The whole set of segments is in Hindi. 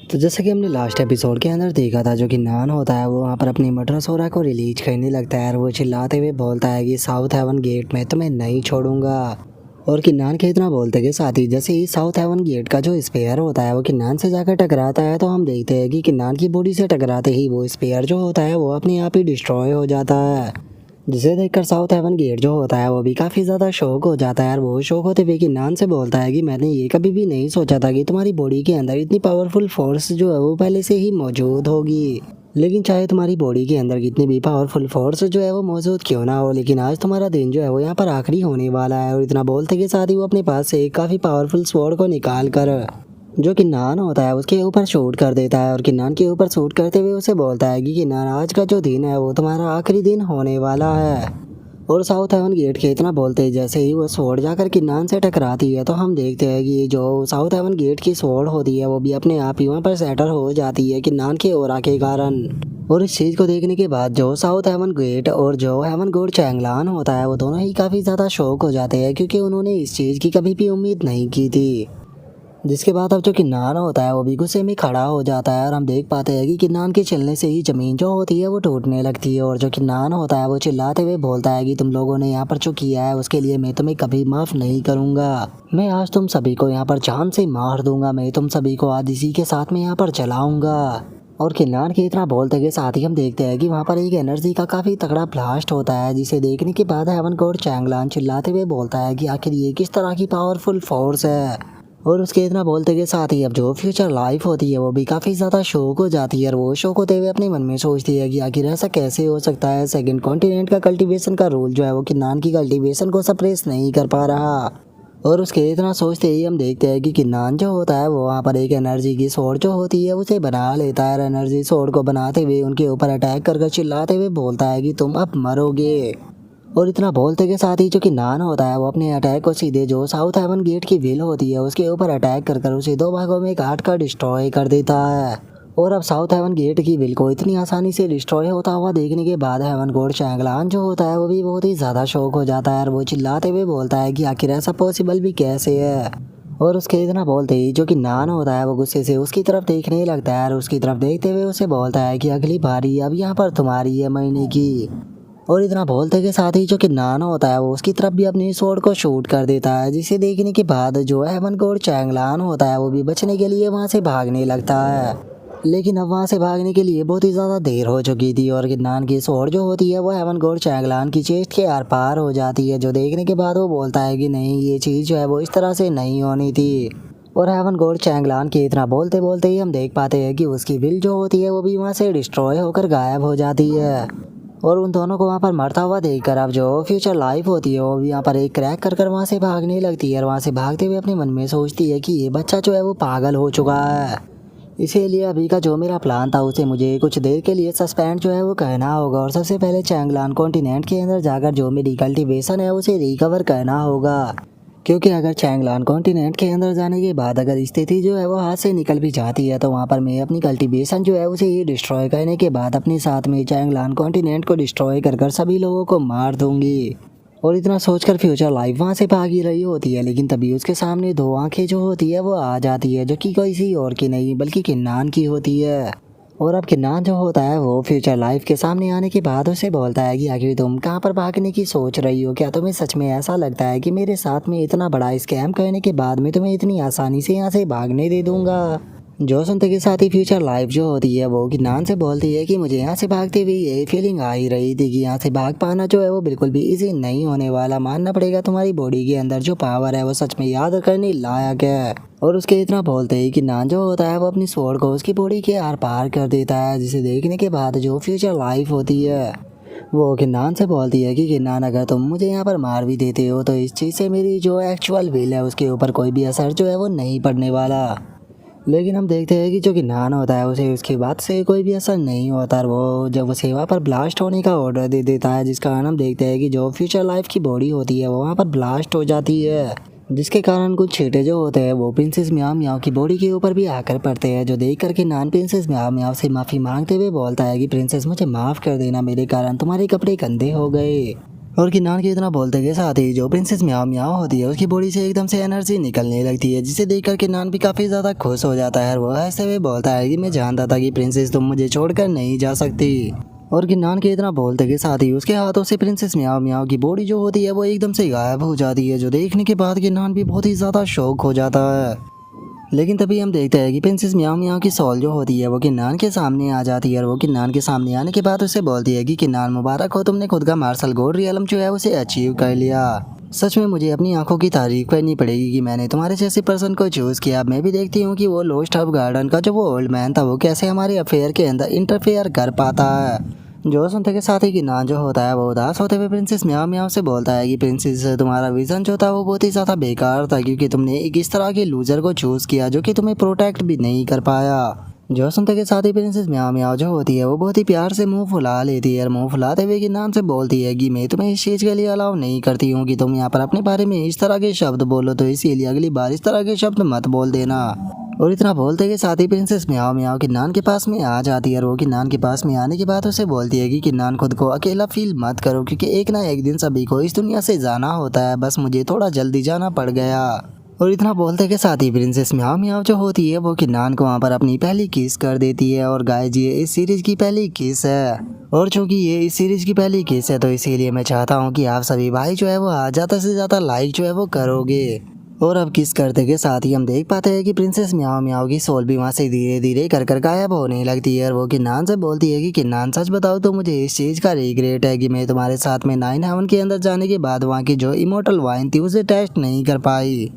तो जैसा कि हमने लास्ट एपिसोड के अंदर देखा था, जो कि नान होता है वो वहाँ पर अपनी मटरसोरा को रिलीज करने लगता है और वो चिल्लाते हुए बोलता है कि साउथ हेवन गेट में तुम्हें नहीं छोड़ूंगा। और किन्नान के इतना बोलते के साथ ही जैसे ही साउथ हेवन गेट का जो स्पेयर होता है वो किन्नान से जाकर टकराता है, तो हम देखते हैं कि किन्नान की बॉडी से टकराते ही वो स्पेयर जो होता है वो अपने आप ही डिस्ट्रॉय हो जाता है। जिसे देखकर साउथ हेवन गेट जो होता है वो भी काफ़ी ज़्यादा शौक हो जाता है और वो शौक होते हुए किन्नान से बोलता है कि मैंने ये कभी भी नहीं सोचा था कि तुम्हारी बॉडी के अंदर इतनी पावरफुल फोर्स जो है वो पहले से ही मौजूद होगी। लेकिन चाहे तुम्हारी बॉडी के अंदर कितनी भी पावरफुल फोर्स जो है वो मौजूद क्यों ना हो, लेकिन आज तुम्हारा दिन जो है वो यहाँ पर आखिरी होने वाला है। और इतना बोलते के साथ ही वो अपने पास से एक काफ़ी पावरफुल स्वॉर्ड को निकाल कर जो किन्नान होता है उसके ऊपर शूट कर देता है और किन्नान के ऊपर शूट करते हुए उसे बोलता है कि किन्नान आज का जो दिन है वो तुम्हारा आखिरी दिन होने वाला है। और साउथ हेवन गेट के इतना बोलते ही जैसे ही वो स्वॉर्ड जाकर किन्नान से टकराती है, तो हम देखते हैं कि जो साउथ हेवन गेट की स्वॉर्ड होती है वो भी अपने आप ही वहाँ पर सेटल हो जाती है किन्नान के ओरा के कारण। और इस चीज़ को देखने के बाद जो साउथ हेवन गेट और जो हेवन गॉड चैंगलान होता है वो दोनों ही काफ़ी ज़्यादा शौक हो जाते हैं, क्योंकि उन्होंने इस चीज़ की कभी भी उम्मीद नहीं की थी। जिसके बाद अब जो किन्नान होता है वो भी गुस्से में खड़ा हो जाता है और हम देख पाते हैं कि किन्नान के चलने से ही ज़मीन जो होती है वो टूटने लगती है। और जो किन्नान होता है वो चिल्लाते हुए बोलता है कि तुम लोगों ने यहाँ पर जो किया है उसके लिए मैं तुम्हें कभी माफ़ नहीं करूँगा। मैं आज तुम सभी को यहाँ पर जान से मार दूंगा, मैं तुम सभी को आज इसी के साथ में यहाँ पर जलाऊंगा। और किन्नान के इतना बोलते के साथ ही हम देखते हैं कि वहाँ पर एक एनर्जी का काफ़ी तगड़ा ब्लास्ट होता है, जिसे देखने के बाद हेवन गॉड चैंगलान चिल्लाते हुए बोलता है कि आखिर ये किस तरह की पावरफुल फोर्स है। और उसके इतना बोलते के साथ ही अब जो फ्यूचर लाइफ होती है वो भी काफ़ी ज़्यादा शौक हो जाती है और वो शौक होते हुए अपने मन में सोचती है कि आखिर ऐसा कैसे हो सकता है, सेकंड कॉन्टिनेंट का कल्टीवेशन का रूल जो है वो किन्नान की कल्टीवेशन को सप्रेस नहीं कर पा रहा। और उसके इतना सोचते ही हम देखते हैं कि किन्नान जो होता है वो वहाँ पर एक एनर्जी की स्वॉर्ड जो होती है उसे बना लेता है। एनर्जी स्वॉर्ड को बनाते हुए उनके ऊपर अटैक कर चिल्लाते हुए बोलता है कि तुम अब मरोगे। और इतना बोलते के साथ ही जो किन्नान होता है वो अपने अटैक को सीधे जो साउथ हेवन गेट की व्हील होती है उसके ऊपर अटैक कर उसे दो भागों में काट कर डिस्ट्रॉय कर देता है। और अब साउथ हेवन गेट की व्हील को इतनी आसानी से डिस्ट्रॉय होता हुआ देखने के बाद हेवन गॉड चैंगलान जो होता है वो भी बहुत ही ज़्यादा शौक हो जाता है और वो चिल्लाते हुए बोलता है कि आखिर ऐसा पॉसिबल भी कैसे है। और उसके इतना बोलते ही जो किन्नान होता है वो गुस्से से उसकी तरफ देखने लगता है और उसकी तरफ देखते हुए उसे बोलता है कि अगली बारी अब यहाँ पर तुम्हारी है महीने की। और इतना बोलते के साथ ही जो किन्नान होता है वो उसकी तरफ भी अपनी स्वॉर्ड को शूट कर देता है, जिसे देखने के बाद जो हेवन गॉड चैंगलान होता है वो भी बचने के लिए वहाँ से भागने लगता है। लेकिन अब वहाँ से भागने के लिए बहुत ही ज़्यादा देर हो चुकी थी और किन्नान की स्वॉर्ड जो होती है वो हेवन गॉड चैंगलान की चेस्ट के आर पार हो जाती है, जो देखने के बाद वो बोलता है कि नहीं, ये चीज़ जो है वो इस तरह से नहीं होनी थी। और हेवन गॉड चैंगलान के इतना बोलते बोलते ही हम देख पाते हैं कि उसकी विल जो होती है वो भी वहाँ से डिस्ट्रॉय होकर गायब हो जाती है। और उन दोनों को वहाँ पर मरता हुआ देखकर अब जो फ्यूचर लाइफ होती है वो भी यहाँ पर एक क्रैक कर वहाँ से भागने लगती है और वहाँ से भागते हुए अपने मन में सोचती है कि ये बच्चा जो है वो पागल हो चुका है, इसीलिए अभी का जो मेरा प्लान था उसे मुझे कुछ देर के लिए सस्पेंड जो है वो करना होगा और सबसे पहले चैंगलान कॉन्टिनेंट के अंदर जाकर जो मेरी कल्टीवेशन है उसे रिकवर करना होगा। क्योंकि अगर चैंगलान कॉन्टिनेंट के अंदर जाने के बाद अगर स्थिति जो है वो हाथ से निकल भी जाती है तो वहाँ पर मैं अपनी कल्टीवेशन जो है उसे ये डिस्ट्रॉय करने के बाद अपने साथ में चैंगलान कॉन्टिनेंट को डिस्ट्रॉय कर सभी लोगों को मार दूंगी। और इतना सोचकर फ्यूचर लाइफ वहाँ से भागी रही होती है, लेकिन तभी उसके सामने दो आंखें जो होती है वो आ जाती है, जो कि किसी और की नहीं बल्कि किन्नान की होती है। और अब किन्नान जो होता है वो फ्यूचर लाइफ के सामने आने के बाद उसे बोलता है कि आखिर तुम कहाँ पर भागने की सोच रही हो, क्या तुम्हें सच में ऐसा लगता है कि मेरे साथ में इतना बड़ा स्कैम करने के बाद मैं तुम्हें इतनी आसानी से यहाँ से भागने दे दूंगा। जो सुनते के साथ ही फ्यूचर लाइफ जो होती है वो किन्नान से बोलती है कि मुझे यहाँ से भागते हुए यही फीलिंग आ ही रही थी कि यहाँ से भाग पाना जो है वो बिल्कुल भी इजी नहीं होने वाला, मानना पड़ेगा तुम्हारी बॉडी के अंदर जो पावर है वो सच में याद करने लायक है। और उसके इतना बोलते ही किन्नान जो होता है वो अपनी स्वॉर्ड को उसकी बॉडी के आर पार कर देता है, जिसे देखने के बाद जो फ्यूचर लाइफ होती है वो किन्नान से बोलती है कि किन्नान अगर तुम मुझे यहाँ पर मार भी देते हो तो इस चीज़ से मेरी जो एक्चुअल विल है उसके ऊपर कोई भी असर जो है वो नहीं पड़ने वाला। लेकिन हम देखते हैं कि जो किन्नान होता है उसे उसकी बात से कोई भी असर नहीं होता और वो जब वो सेवा पर ब्लास्ट होने का ऑर्डर दे देता है, जिस कारण हम देखते हैं कि जो फ्यूचर लाइफ की बॉडी होती है वो वहाँ पर ब्लास्ट हो जाती है, जिसके कारण कुछ छींटे जो होते हैं वो प्रिंसेस म्याओ म्याओ की बॉडी के ऊपर भी आकर पड़ते हैं, जो देख करके नान प्रिंसेस म्याओ म्याओ से माफ़ी मांगते हुए बोलता है कि प्रिंसेस मुझे माफ़ कर देना, मेरे कारण तुम्हारे कपड़े गंदे हो गए। और किन्नान के इतना बोलते के साथ ही जो प्रिंसेस म्याओ म्याओ होती है उसकी बॉडी से एकदम से एनर्जी निकलने लगती है, जिसे देखकर किन्नान भी काफ़ी ज़्यादा खुश हो जाता है और वो ऐसे हुए बोलता है कि मैं जानता था कि प्रिंसेस तुम मुझे छोड़कर नहीं जा सकती। और किन्नान के इतना बोलते के साथ ही उसके हाथों से प्रिंसेस म्याओ म्याओ की बॉडी जो होती है वो एकदम से गायब हो जाती है, जो देखने के बाद किन्नान भी बहुत ही ज़्यादा शौक हो जाता है। लेकिन तभी हम देखते हैं कि प्रिंसेस म्याओ म्याओ की सॉल जो होती है वो किन्नान के सामने आ जाती है और वो किन्नान के सामने आने के बाद उसे बोलती है कि किन्नान मुबारक हो, तुमने खुद का मार्शल गोल्ड रियलम जो है उसे अचीव कर लिया। सच में मुझे अपनी आंखों की तारीफ करनी पड़ेगी कि मैंने तुम्हारे जैसे पर्सन को चूज़ किया। मैं भी देखती हूँ कि वो लोस्ट ऑफ गार्डन का जो वो ओल्ड मैन था वो कैसे हमारे अफेयर के अंदर इंटरफेयर कर पाता है। जो सुनते के साथ ही किन्नान जो होता है वो उदास होते हुए प्रिंसेस म्याओ म्याओ से बोलता है कि प्रिंसेस तुम्हारा विजन जो था वो बहुत ही ज़्यादा बेकार था, क्योंकि तुमने एक इस तरह के लूजर को चूज़ किया जो कि तुम्हें प्रोटेक्ट भी नहीं कर पाया। जो सुनते के साथ ही प्रिंसेस म्याओ म्याओ जो होती है वो बहुत ही प्यार से मुंह फुला लेती है और मुंह फुलाते हुए किन्नान से बोलती है कि मैं तुम्हें इस चीज़ के लिए अलाउ नहीं करती हूँ कि तुम यहाँ पर अपने बारे में इस तरह के शब्द बोलो, तो इसीलिए अगली बार इस तरह के शब्द मत बोल देना। और इतना बोलते के साथ ही प्रिंसेस म्याओ म्याओ किन्नान के पास में आ जाती है और वो किन्नान के पास में आने के बाद उसे बोलती है कि किन्नान खुद को अकेला फील मत करो, क्योंकि एक ना एक दिन सभी को इस दुनिया से जाना होता है, बस मुझे थोड़ा जल्दी जाना पड़ गया। और इतना बोलते के साथ ही प्रिंसेस म्याओ म्याओ जो होती है वो किन्नान को वहाँ पर अपनी पहली किस कर देती है। और गाइस ये इस सीरीज की पहली किस है, और चूंकि ये इस सीरीज की पहली किस है तो इसीलिए मैं चाहता हूँ कि आप सभी भाई जो है वो ज़्यादा से ज़्यादा लाइक जो है वो करोगे। और अब किस करते के साथ ही हम देख पाते हैं कि प्रिंसेस म्याओ म्याओ की सोल भी वहाँ से धीरे धीरे कर गायब होने लगती है और वो किन्नान से बोलती है कि किन्नान सच बताओ तो मुझे इस चीज़ का रिग्रेट है कि मैं तुम्हारे साथ में 9 हेवन के अंदर जाने के बाद वहाँ की जो इमोर्टल वाइन थी उसे टेस्ट नहीं कर पाई।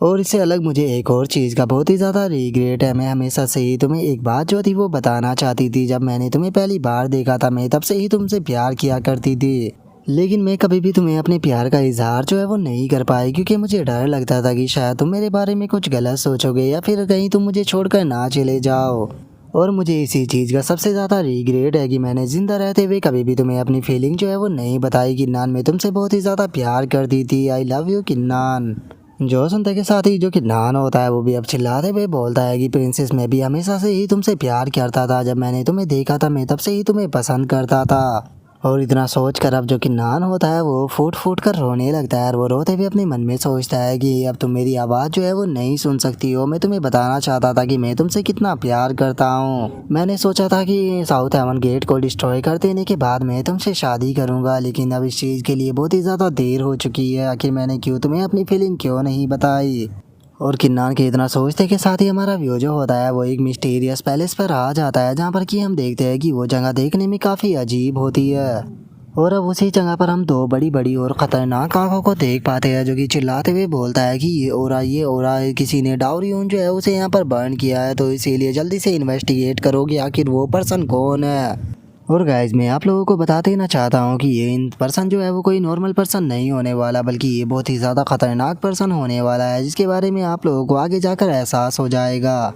और इससे अलग मुझे एक और चीज़ का बहुत ही ज़्यादा रिग्रेट है। मैं हमेशा से ही तुम्हें एक बात जो थी वो बताना चाहती थी। जब मैंने तुम्हें पहली बार देखा था मैं तब से ही तुमसे प्यार किया करती थी, लेकिन मैं कभी भी तुम्हें अपने प्यार का इजहार जो है वो नहीं कर पाई, क्योंकि मुझे डर लगता था कि शायद तुम मेरे बारे में कुछ गलत सोचोगे या फिर कहीं तुम मुझे छोड़कर ना चले जाओ। और मुझे इसी चीज़ का सबसे ज़्यादा रिग्रेट है कि मैंने ज़िंदा रहते हुए कभी भी तुम्हें अपनी फीलिंग जो है वो नहीं बताई। किन्नान मैं तुमसे बहुत ही ज़्यादा प्यार करती थी। आई लव यू किन्नान। जो सुनते के साथ ही जो किन्नान होता है वो भी अब चिल्लाते हुए बोलता है कि प्रिंसेस मैं भी हमेशा से ही तुमसे प्यार करता था। जब मैंने तुम्हें देखा था मैं तब से ही तुम्हें पसंद करता था। और इतना सोच कर अब जो किन्नान होता है वो फूट फूट कर रोने लगता है और वो रोते हुए अपने मन में सोचता है कि अब तुम मेरी आवाज़ जो है वो नहीं सुन सकती हो। मैं तुम्हें बताना चाहता था कि मैं तुमसे कितना प्यार करता हूँ। मैंने सोचा था कि साउथ हेवन गेट को डिस्ट्रॉय कर देने के बाद मैं तुमसे शादी करूँगा, लेकिन अब इस चीज़ के लिए बहुत ही ज़्यादा देर हो चुकी है। आखिर मैंने क्यों तुम्हें अपनी फीलिंग क्यों नहीं बताई। और किन्नान के इतना सोचते के साथ ही हमारा व्यू जो होता है वो एक मिस्टीरियस पैलेस पर आ जाता है, जहाँ पर कि हम देखते हैं कि वो जगह देखने में काफ़ी अजीब होती है। और अब उसी जगह पर हम दो बड़ी बड़ी और ख़तरनाक आँखों को देख पाते हैं, जो कि चिल्लाते हुए बोलता है कि ये ओरा किसी ने डाउरियन जो है उसे यहाँ पर बर्न किया है, तो इसीलिए जल्दी से इन्वेस्टिगेट करो कि आखिर वो पर्सन कौन है। और गाइज मैं आप लोगों को बता देना चाहता हूँ कि ये इन पर्सन जो है वो कोई नॉर्मल पर्सन नहीं होने वाला, बल्कि ये बहुत ही ज़्यादा ख़तरनाक पर्सन होने वाला है, जिसके बारे में आप लोगों को आगे जाकर एहसास हो जाएगा।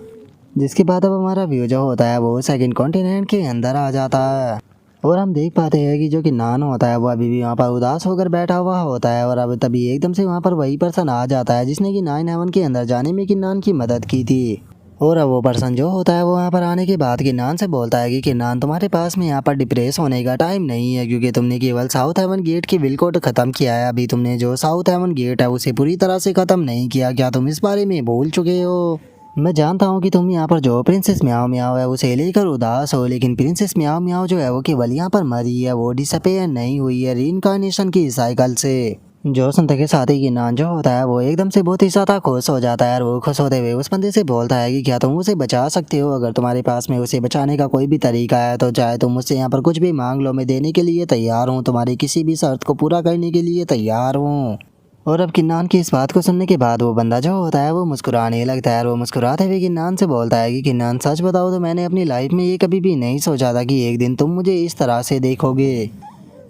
जिसके बाद अब हमारा व्यू जो होता है वो सेकंड कॉन्टिनेंट के अंदर आ जाता है और हम देख पाते हैं कि जो कि नान होता है वो अभी भी वहाँ पर उदास होकर बैठा हुआ होता है। और अब तभी एकदम से वहाँ पर वही पर्सन आ जाता है जिसने कि 9 हेवन के अंदर जाने में किन्नान की मदद की थी। और अब वो पर्सन जो होता है वो वहाँ पर आने के बाद किन्नान से बोलता है कि किन्नान तुम्हारे पास में यहाँ पर डिप्रेस होने का टाइम नहीं है, क्योंकि तुमने केवल साउथ हेवन गेट की विल को ख़त्म किया है। अभी तुमने जो साउथ हेवन गेट है उसे पूरी तरह से ख़त्म नहीं किया। क्या तुम इस बारे में भूल चुके हो? मैं जानता हूँ कि तुम यहाँ पर जो प्रिंसेस म्याओ म्याओ है उसे लेकर उदास हो, लेकिन प्रिंसेस म्याओ म्याओ जो है वो केवल यहाँ पर मरी है, वो डिसअपेयर नहीं हुई है रीइंकार्नेशन की साइकिल से। जो सुनते के साथ ही किन्नान जो होता है वो एकदम से बहुत ही ज़्यादा खुश हो जाता है और वो खुश होते हुए उस बंदे से बोलता है कि क्या तुम उसे बचा सकते हो? अगर तुम्हारे पास में उसे बचाने का कोई भी तरीका है तो चाहे तुम मुझसे यहाँ पर कुछ भी मांग लो, मैं देने के लिए तैयार हूँ, तुम्हारी किसी भी शर्त को पूरा करने के लिए तैयार हूँ। और अब किन्नान की इस बात को सुनने के बाद वो बंदा जो होता है वो मुस्कुराने लगता है और वो मुस्कुराते हुए किन्नान से बोलता है कि किन्नान सच बताओ तो मैंने अपनी लाइफ में ये कभी भी नहीं सोचा था कि एक दिन तुम मुझे इस तरह से देखोगे।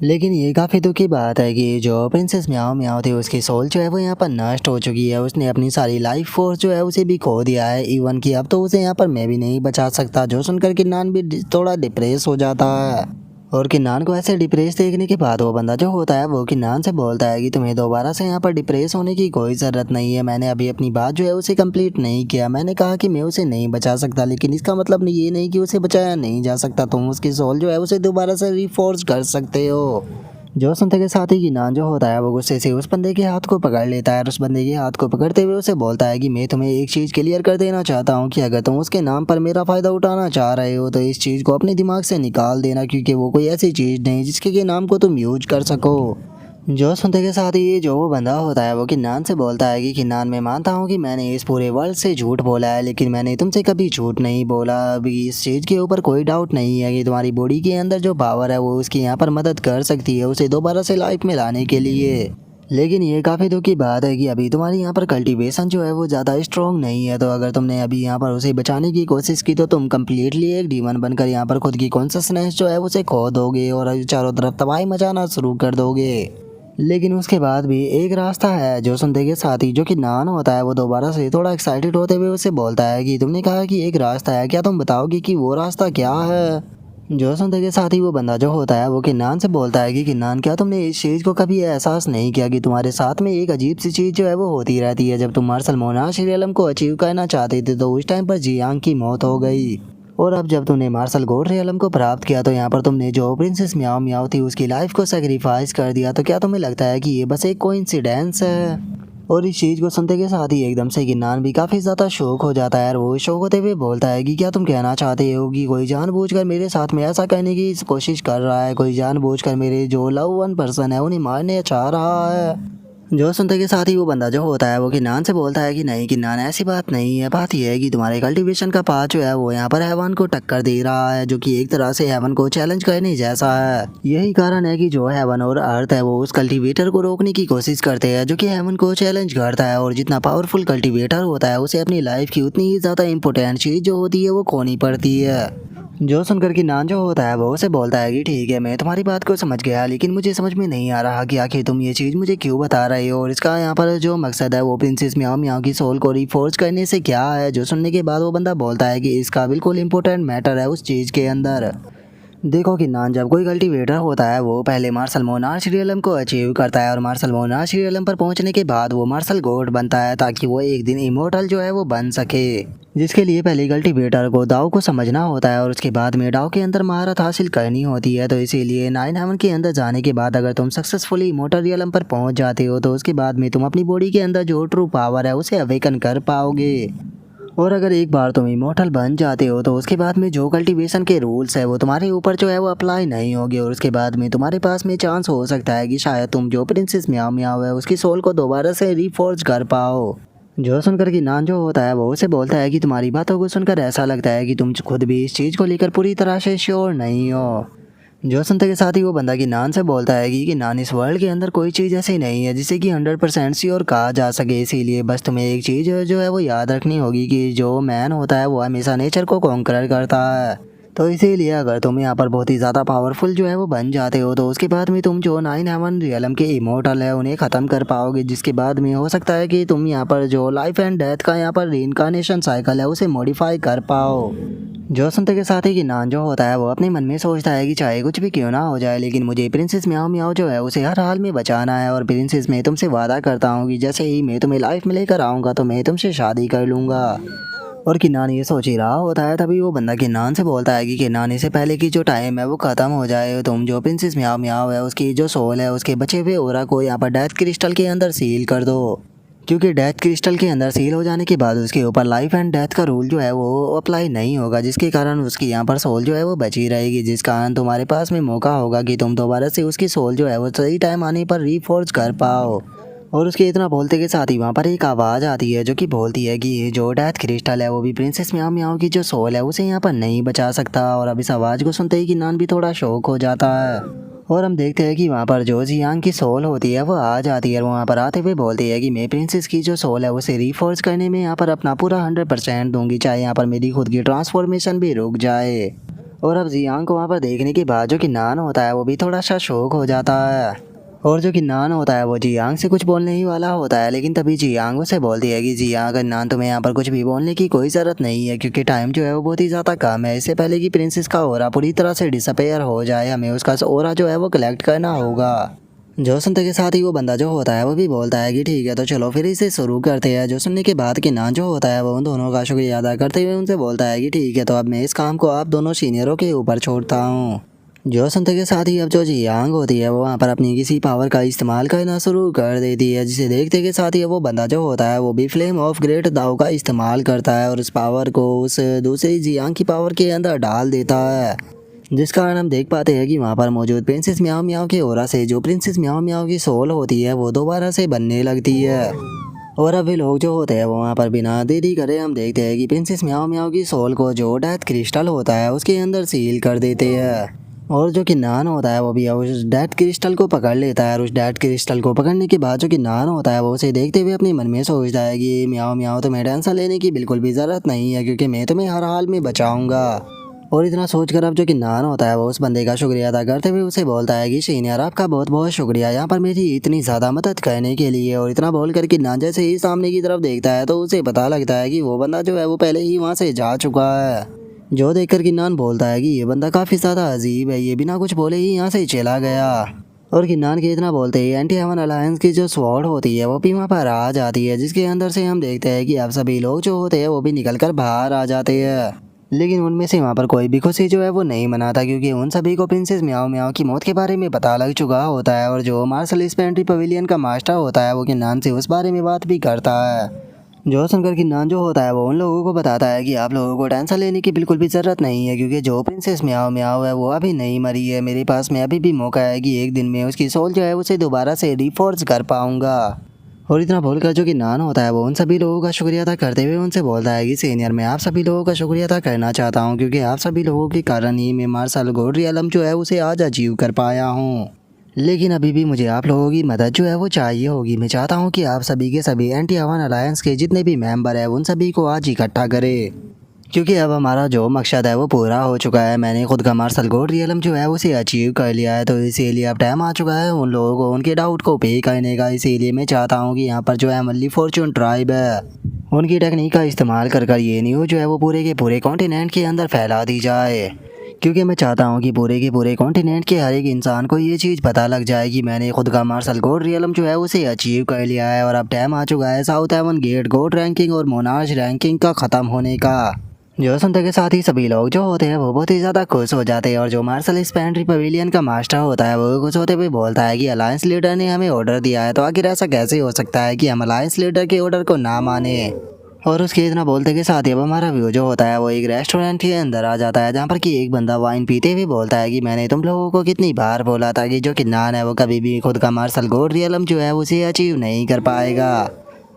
लेकिन ये काफ़ी दुख की बात है कि जो प्रिंसेस म्याओ म्याओ थी उसकी सोल जो है वो यहाँ पर नष्ट हो चुकी है। उसने अपनी सारी लाइफ फोर्स जो है उसे भी खो दिया है, इवन कि अब तो उसे यहाँ पर मैं भी नहीं बचा सकता। जो सुनकर किन्नान भी थोड़ा डिप्रेस हो जाता है और किन्नान को ऐसे डिप्रेस देखने के बाद वो बंदा जो होता है वो किन्नान से बोलता है कि तुम्हें दोबारा से यहाँ पर डिप्रेस होने की कोई ज़रूरत नहीं है। मैंने अभी अपनी बात जो है उसे कंप्लीट नहीं किया। मैंने कहा कि मैं उसे नहीं बचा सकता, लेकिन इसका मतलब ये नहीं कि उसे बचाया नहीं जा सकता। तुम उसकी सोल जो है उसे दोबारा से रिफोर्स कर सकते हो। जो सुनते के साथ ही किनान जो होता है वो गुस्से से उस बंदे के हाथ को पकड़ लेता है और उस बंदे के हाथ को पकड़ते हुए उसे बोलता है कि मैं तुम्हें एक चीज़ क्लियर कर देना चाहता हूँ कि अगर तुम उसके नाम पर मेरा फ़ायदा उठाना चाह रहे हो तो इस चीज़ को अपने दिमाग से निकाल देना, क्योंकि वो कोई ऐसी चीज़ नहीं जिसके के नाम को तुम यूज कर सको। जो सुनते के साथ ही ये जो वो बंदा होता है वो किन्नान से बोलता है कि किन्नान, मैं मानता हूँ कि मैंने इस पूरे वर्ल्ड से झूठ बोला है, लेकिन मैंने तुमसे कभी झूठ नहीं बोला। अभी इस चीज़ के ऊपर कोई डाउट नहीं है कि तुम्हारी बॉडी के अंदर जो पावर है वो उसकी यहाँ पर मदद कर सकती है उसे दोबारा से लाइफ में लाने के लिए। लेकिन ये काफ़ी दुख की बात है कि अभी तुम्हारी यहाँ पर कल्टीवेशन जो है वो ज़्यादा स्ट्रॉन्ग नहीं है, तो अगर तुमने अभी यहाँ पर उसे बचाने की कोशिश की तो तुम कम्प्लीटली एक डीमन बनकर यहाँ पर खुद की कॉन्शसनेस जो है उसे खो दोगे और चारों तरफ तबाही मचाना शुरू कर दोगे। लेकिन उसके बाद भी एक रास्ता है। जो सुनते के साथ ही जो कि नान होता है वो दोबारा से थोड़ा एक्साइटेड होते हुए उसे बोलता है कि तुमने कहा कि एक रास्ता है, क्या तुम बताओगे कि वो रास्ता क्या है। जो सुनते के साथ ही वो बंदा जो होता है वो किन्नान से बोलता है कि किन्नान, क्या तुमने इस चीज़ को कभी एहसास नहीं किया कि तुम्हारे साथ में एक अजीब सी चीज़ जो है वो होती रहती है। जब तुम मार्शल मोनाश रियलम को अचीव करना चाहते थे तो उस टाइम पर जियांग की मौत हो गई, और अब जब तुमने मार्शल गोड रियलम को प्राप्त किया तो यहाँ पर तुमने जो प्रिंसेस म्याओ म्याओ थी उसकी लाइफ को सेक्रीफाइस कर दिया। तो क्या तुम्हें लगता है कि ये बस एक कोइंसिडेंस है। और इस चीज़ को सुनते के साथ ही एकदम से किन्नान भी काफ़ी ज़्यादा शौक हो जाता है और वो शौक होते हुए बोलता है कि क्या तुम कहना चाहते हो कि कोई जानबूझकर मेरे साथ में ऐसा करने की कोशिश कर रहा है, कोई जानबूझकर मेरे जो लव वन पर्सन है उन्हें मारने चाह रहा है। जो सुनते के साथ ही वो बंदा जो होता है वो किन्नान से बोलता है कि नहीं किन्नान, ऐसी बात नहीं है। बात यह है कि तुम्हारे कल्टीवेशन का पाथ जो है वो यहाँ पर हेवन को टक्कर दे रहा है, जो कि एक तरह से हेवन को चैलेंज करने जैसा है। यही कारण है कि जो हेवन और अर्थ है वो उस कल्टीवेटर को रोकने की कोशिश करते हैं जो कि हेवन को चैलेंज करता है, और जितना पावरफुल कल्टीवेटर होता है उसे अपनी लाइफ की उतनी ही ज़्यादा इंपॉर्टेंट चीज़ जो होती है वो खोनी पड़ती है। जो सुनकर किन्नान जो होता है वो उसे बोलता है कि ठीक है, मैं तुम्हारी बात को समझ गया, लेकिन मुझे समझ में नहीं आ रहा कि आखिर तुम ये चीज़ मुझे क्यों बता रहे हो और इसका यहाँ पर जो मकसद है वो प्रिंसेस म्याओ म्याओ की सोल को रिफोर्स करने से क्या है। जो सुनने के बाद वो बंदा बोलता है कि इसका बिल्कुल इंपॉर्टेंट मैटर है उस चीज़ के अंदर। देखो किन्नान, जब कोई कल्टीवेटर होता है वो पहले मार्शल मोनाश रियलम को अचीव करता है और मार्शल मोनाश रियलम पर पहुंचने के बाद वो मार्शल गॉड बनता है ताकि वो एक दिन इमोर्टल जो है वो बन सके, जिसके लिए पहले कल्टीवेटर को दाव को समझना होता है और उसके बाद में दाव के अंदर महारत हासिल करनी होती है। तो इसीलिए नाइन हेवन के अंदर जाने के बाद अगर तुम सक्सेसफुली इमोर्टल रियलम पर पहुंच जाते हो तो उसके बाद में तुम अपनी बॉडी के अंदर जो ट्रू पावर है उसे अवेकन कर पाओगे। और अगर एक बार तुम इमोर्टल बन जाते हो तो उसके बाद में जो कल्टीवेशन के रूल्स है वो तुम्हारे ऊपर जो है वो अप्लाई नहीं होंगे, और उसके बाद में तुम्हारे पास में चांस हो सकता है कि शायद तुम जो प्रिंसेस म्याओ म्याओ है उसकी सोल को दोबारा से रिफॉर्ज कर पाओ। जो सुनकर किन्नान जो होता है वो उसे बोलता है कि तुम्हारी बातों को सुनकर ऐसा लगता है कि तुम खुद भी इस चीज़ को लेकर पूरी तरह से श्योर नहीं हो। जो सुनते के साथ ही वो बंदा किन्नान से बोलता है कि किन्नान, इस वर्ल्ड के अंदर कोई चीज़ ऐसी नहीं है जिसे कि 100% श्योर कहा जा सके, इसीलिए बस तुम्हें एक चीज़ जो है वो याद रखनी होगी कि जो मैन होता है वो हमेशा नेचर को कॉन्कर करता है। तो इसीलिए अगर तुम यहाँ पर बहुत ही ज़्यादा पावरफुल जो है वो बन जाते हो तो उसके बाद में तुम जो नाइन हेवन रियलम के इमोर्टल है उन्हें ख़त्म कर पाओगे, जिसके बाद में हो सकता है कि तुम यहाँ पर जो लाइफ एंड डेथ का यहाँ पर रीइंकार्नेशन साइकिल है उसे मॉडिफाई कर पाओ। जो सुनते के साथ ही किन्नान जो होता है वो अपने मन में सोचता है कि चाहे कुछ भी क्यों ना हो जाए लेकिन मुझे प्रिंसेस म्याओ म्याओ जो है उसे हर हाल में बचाना है, और प्रिंसेस, मैं तुमसे वादा करता हूँ कि जैसे ही मैं तुम्हें लाइफ में लेकर आऊँगा तो मैं तुमसे शादी कर लूँगा। और किन्नान ये सोच ही रहा होता है तभी वो बंदा किन्नान से बोलता है कि किन्नान, इससे पहले कि जो टाइम है वो ख़त्म हो जाए तुम जो प्रिंसेस म्याओ म्याओ है उसकी जो सोल है उसके बचे हुए ओरा को यहाँ पर डेथ क्रिस्टल के अंदर सील कर दो, क्योंकि डेथ क्रिस्टल के अंदर सील हो जाने के बाद उसके ऊपर लाइफ एंड डेथ का रूल जो है वो अप्लाई नहीं होगा, जिसके कारण उसकी यहाँ पर सोल जो है वो बची रहेगी, जिस कारण तुम्हारे पास में मौका होगा कि तुम दोबारा से उसकी सोल जो है वो सही टाइम आने पर रीफोर्ज कर पाओ। और उसके इतना बोलते के साथ ही वहाँ पर एक आवाज़ आती है जो कि बोलती है कि ये जो डेथ क्रिस्टल है वो भी प्रिंसेस म्याओ म्याओ की जो सोल है उसे यहाँ पर नहीं बचा सकता। और अब इस आवाज़ को सुनते ही किन्नान भी थोड़ा शौक हो जाता है, और हम देखते हैं कि वहाँ पर जो जियांग की सोल होती है वो आ जाती है और वहाँ पर आते हुए बोलती है कि मैं प्रिंसेस की जो सोल है उसे रिफोर्स करने में यहाँ पर अपना पूरा 100% दूंगी, चाहे यहाँ पर मेरी खुद की ट्रांसफॉर्मेशन भी रुक जाए। और अब जियांग को वहाँ पर देखने के बाद जो किन्नान होता है वो भी थोड़ा सा शौक हो जाता है, और जो किन्नान होता है वो जियांग से कुछ बोलने ही वाला होता है, लेकिन तभी जियांग उसे बोलती है कि जियांग, किन्नान, तुम्हें यहाँ पर कुछ भी बोलने की कोई ज़रूरत नहीं है क्योंकि टाइम जो है वो बहुत ही ज़्यादा कम है। इससे पहले कि प्रिंसेस का ओरा पूरी तरह से डिसअपेयर हो जाए हमें उसका ओरा जो है वो कलेक्ट करना होगा। जो सुनते के साथ ही वो बंदा जो होता है वो भी बोलता है कि ठीक है तो चलो फिर इसे शुरू करते हैं। जो सुनने के बाद किन्नान जो होता है वो उन दोनों का शुक्रिया अदा करते हुए उनसे बोलता है कि ठीक है तो अब मैं इस काम को आप दोनों सीनियरों के ऊपर छोड़ता हूँ। जो सुनते के साथ ही अब जो जियांग होती है वो वहाँ पर अपनी किसी पावर का इस्तेमाल करना शुरू कर देती है, जिसे देखते के साथ ही वो बंदा जो होता है वो भी फ्लेम ऑफ ग्रेट दाव का इस्तेमाल करता है और उस पावर को उस दूसरी जियांग की पावर के अंदर डाल देता है। जिस कारण हम देख पाते हैं कि वहाँ पर मौजूद प्रिंसेस म्याओ म्याओ के ओरा से जो प्रिंसेस म्याओ म्याओ की सोल होती है वो दोबारा से बनने लगती है। और अब वे लोग जो होते हैं वो वहाँ पर बिना देरी करे हम देखते हैं कि प्रिंसेस म्याओ म्याओ की सोल को जो डेथ क्रिस्टल होता है उसके अंदर सील कर देते हैं। और जो कि नान होता है वो भी उस डेथ क्रिस्टल को पकड़ लेता है और उस डेथ क्रिस्टल को पकड़ने के बाद जो कि नान होता है वो उसे देखते हुए अपने मन में सोचता है कि म्याओ म्याओ तुम्हें टेंशन लेने की बिल्कुल भी ज़रूरत नहीं है, क्योंकि मैं तुम्हें हर हाल में बचाऊंगा। और इतना सोचकर अब जो कि नान होता है वो उस बंदे का शुक्रिया अदा करते हुए उसे बोलता है कि सीनियर आपका बहुत बहुत शुक्रिया यहाँ पर मेरी इतनी ज़्यादा मदद करने के लिए। और इतना बोल कर कि नान जैसे ही सामने की तरफ देखता है तो उसे पता लगता है कि वो बंदा जो है वो पहले ही वहाँ से जा चुका है। जो देखकर किन्नान बोलता है कि ये बंदा काफ़ी ज़्यादा अजीब है, ये बिना कुछ बोले ही यहाँ से चला गया। और किन्नान के इतना बोलते ही एंटी हेवन अलायंस की जो स्वॉर्ड होती है वो भी वहाँ पर आ जाती है, जिसके अंदर से हम देखते हैं कि अब सभी लोग जो होते हैं वो भी निकल कर बाहर आ जाते हैं। लेकिन उनमें से वहाँ पर कोई भी खुशी जो है वो नहीं मनाता, क्योंकि उन सभी को प्रिंसेस म्याओ म्याओ की मौत के बारे में पता लग चुका होता है। और जो मार्शल स्पेंट्री पवेलियन का मास्टर होता है वो किन्नान से उस बारे में बात भी करता है। जो सुनकर किन्नान जो होता है वो उन लोगों को बताता है कि आप लोगों को टेंशन लेने की बिल्कुल भी ज़रूरत नहीं है, क्योंकि जो प्रिंसेस म्याओ म्याओ है वो अभी नहीं मरी है। मेरे पास में अभी भी मौका है कि एक दिन में उसकी सोल जो है उसे दोबारा से रिफोर्ज कर पाऊंगा। और इतना बोलकर जो कि नान होता है वो उन सभी लोगों का शुक्रिया अदा करते हुए उनसे बोलता है कि सीनियर मैं आप सभी लोगों का शुक्रिया अदा करना चाहता हूँ, क्योंकि आप सभी लोगों के कारण ही मैं मार्शल गोल्ड रियलम जो है उसे आज अचीव कर पाया हूँ। लेकिन अभी भी मुझे आप लोगों की मदद जो है वो चाहिए होगी। मैं चाहता हूँ कि आप सभी के सभी एंटी हेवन अलायंस के जितने भी मेंबर हैं उन सभी को आज इकट्ठा करें, क्योंकि अब हमारा जो मकसद है वो पूरा हो चुका है। मैंने खुद का मार्शल गोल्ड रियलम जो है उसे अचीव कर लिया है, तो इसीलिए अब टाइम आ चुका है उन लोगों को उनके डाउट को पे करने का। इसीलिए मैं चाहता हूँ कि यहाँ पर जो है मल्ली फॉर्चून ट्राइब है उनकी टेक्निक का इस्तेमाल कर कर ये न्यूज़ जो है वो पूरे के पूरे कॉन्टिनेंट के अंदर फैला दी जाए, क्योंकि मैं चाहता हूँ कि पूरे के पूरे कॉन्टिनेंट के हर एक इंसान को ये चीज़ पता लग जाए कि मैंने खुद का मार्शल गोल्ड रियलम जो है उसे अचीव कर लिया है। और अब टाइम आ चुका है south heaven gate gold ranking और मोनार्च रैंकिंग का ख़त्म होने का। जो सुनते के साथ ही सभी लोग जो होते हैं वो बहुत ही ज़्यादा खुश हो जाते हैं। और जो मार्शल स्पेंट्री पवेलियन का मास्टर होता है वो खुश होते हुए बोलता है कि अलायंस लीडर ने हमें ऑर्डर दिया है, तो आखिर ऐसा कैसे हो सकता है कि हम अलायंस लीडर के ऑर्डर को ना माने। और उसके इतना बोलते के साथ ही अब हमारा व्यू जो होता है वो एक रेस्टोरेंट के अंदर आ जाता है, जहाँ पर कि एक बंदा वाइन पीते हुए बोलता है कि मैंने तुम लोगों को कितनी बार बोला था कि जो किन्नान है वो कभी भी खुद का मार्शल गोल्ड रियलम जो है उसे अचीव नहीं कर पाएगा।